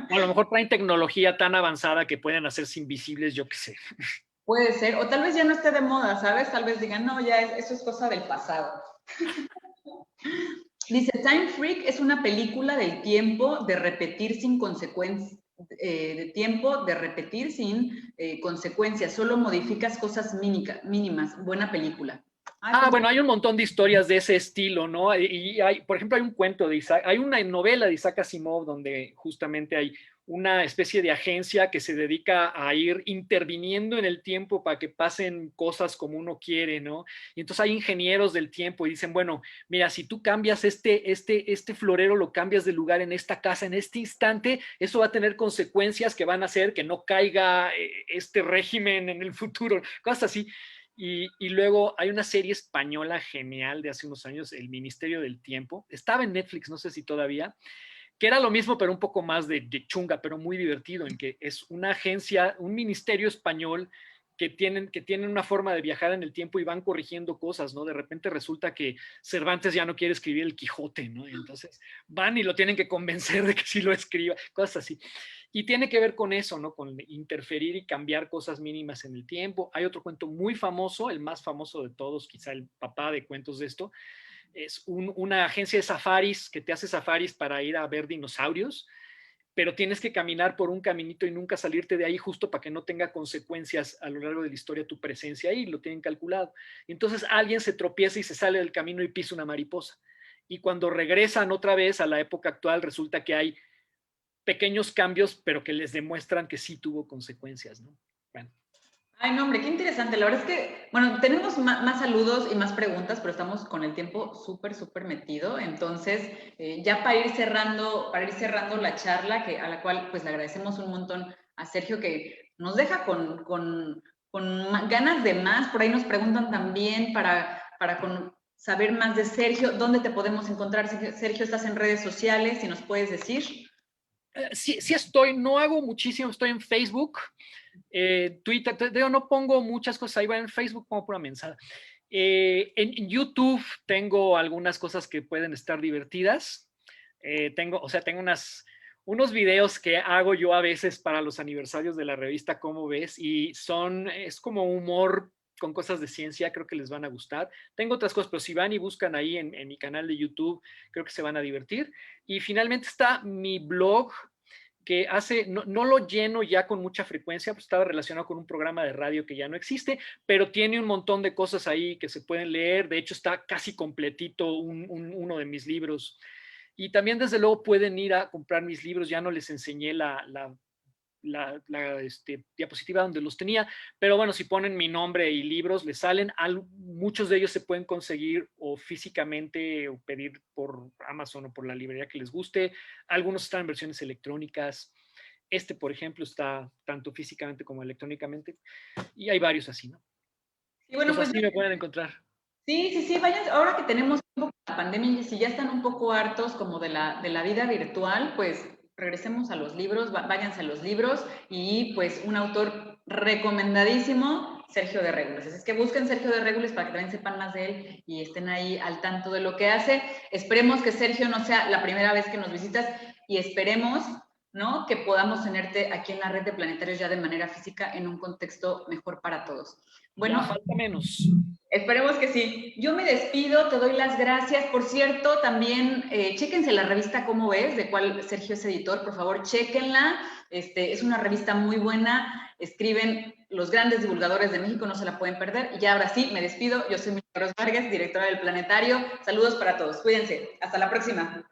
O a lo mejor traen tecnología tan avanzada que pueden hacerse invisibles, yo qué sé. puede ser, o tal vez ya no esté de moda, ¿sabes? Tal vez digan, no, ya eso es cosa del pasado. Dice, Time Freak es una película del tiempo de repetir sin consecuencias, de tiempo de repetir sin consecuencias, solo modificas cosas mínimas. Buena película. Ay, Ah, pues, bueno, hay un montón de historias de ese estilo, ¿no? Y hay, por ejemplo, hay un cuento de Isaac, hay una novela de Isaac Asimov donde justamente hay una especie de agencia que se dedica a ir interviniendo en el tiempo para que pasen cosas como uno quiere, ¿no? Y entonces hay ingenieros del tiempo y dicen, bueno, mira, si tú cambias este florero, lo cambias de lugar en esta casa en este instante, eso va a tener consecuencias que van a hacer que no caiga este régimen en el futuro, cosas así. Y luego hay una serie española genial de hace unos años, El Ministerio del Tiempo. Estaba en Netflix, no sé si todavía, que era lo mismo, pero un poco más de chunga, pero muy divertido, en que es una agencia, un ministerio español que tienen una forma de viajar en el tiempo y van corrigiendo cosas, ¿no? De repente resulta que Cervantes ya no quiere escribir el Quijote, ¿no? Y entonces van y lo tienen que convencer de que sí lo escriba, cosas así. Y tiene que ver con eso, ¿no? Con interferir y cambiar cosas mínimas en el tiempo. Hay otro cuento muy famoso, el más famoso de todos, quizá el papá de cuentos de esto, es una agencia de safaris que te hace safaris para ir a ver dinosaurios, pero tienes que caminar por un caminito y nunca salirte de ahí justo para que no tenga consecuencias a lo largo de la historia tu presencia ahí, lo tienen calculado. Entonces alguien se tropieza y se sale del camino y pisa una mariposa. Y cuando regresan otra vez a la época actual, resulta que hay pequeños cambios, pero que les demuestran que sí tuvo consecuencias, ¿no? Bueno. ay, no, hombre, qué interesante. La verdad es que, bueno, tenemos más saludos y más preguntas, pero estamos con el tiempo súper, súper metido. Entonces, ya para ir cerrando la charla, a la cual pues le agradecemos un montón a Sergio que nos deja con ganas de más. Por ahí nos preguntan también para saber más de Sergio, ¿dónde te podemos encontrar? Sergio, ¿estás en redes sociales? Si nos puedes decir. Sí estoy, no hago muchísimo, estoy en Facebook, Twitter, no pongo muchas cosas ahí, bueno, en Facebook pongo pura mensada. En YouTube tengo algunas cosas que pueden estar divertidas. Tengo unos videos que hago yo a veces para los aniversarios de la revista Cómo Ves y es como humor con cosas de ciencia, creo que les van a gustar. Tengo otras cosas, pero si van y buscan ahí en mi canal de YouTube, creo que se van a divertir. Y finalmente está mi blog, que no lo lleno ya con mucha frecuencia, pues estaba relacionado con un programa de radio que ya no existe, pero tiene un montón de cosas ahí que se pueden leer. De hecho, está casi completito uno de mis libros. Y también, desde luego, pueden ir a comprar mis libros. Ya no les enseñé la diapositiva donde los tenía, pero bueno, si ponen mi nombre y libros, les salen. Muchos de ellos se pueden conseguir o físicamente o pedir por Amazon o por la librería que les guste. Algunos están en versiones electrónicas. Por ejemplo, está tanto físicamente como electrónicamente, y hay varios así, ¿no? Y bueno, Pues pues así me pueden encontrar. sí, vayan, ahora que tenemos un poco la pandemia y si ya están un poco hartos como de la vida virtual, pues regresemos a los libros, váyanse a los libros y pues un autor recomendadísimo, Sergio de Régules. Es que busquen Sergio de Régules para que también sepan más de él y estén ahí al tanto de lo que hace. Esperemos que Sergio no sea la primera vez que nos visitas y esperemos, ¿no?, que podamos tenerte aquí en la red de planetarios ya de manera física en un contexto mejor para todos. Bueno, Ya falta menos. esperemos que sí. Yo me despido, te doy las gracias. Por cierto, también chéquense la revista Cómo Ves, de cual Sergio es editor, por favor, chéquenla. Es una revista muy buena, escriben los grandes divulgadores de México, no se la pueden perder. Y ya ahora sí, me despido. Yo soy Milagros Vargas, directora del Planetario. Saludos para todos, cuídense. Hasta la próxima.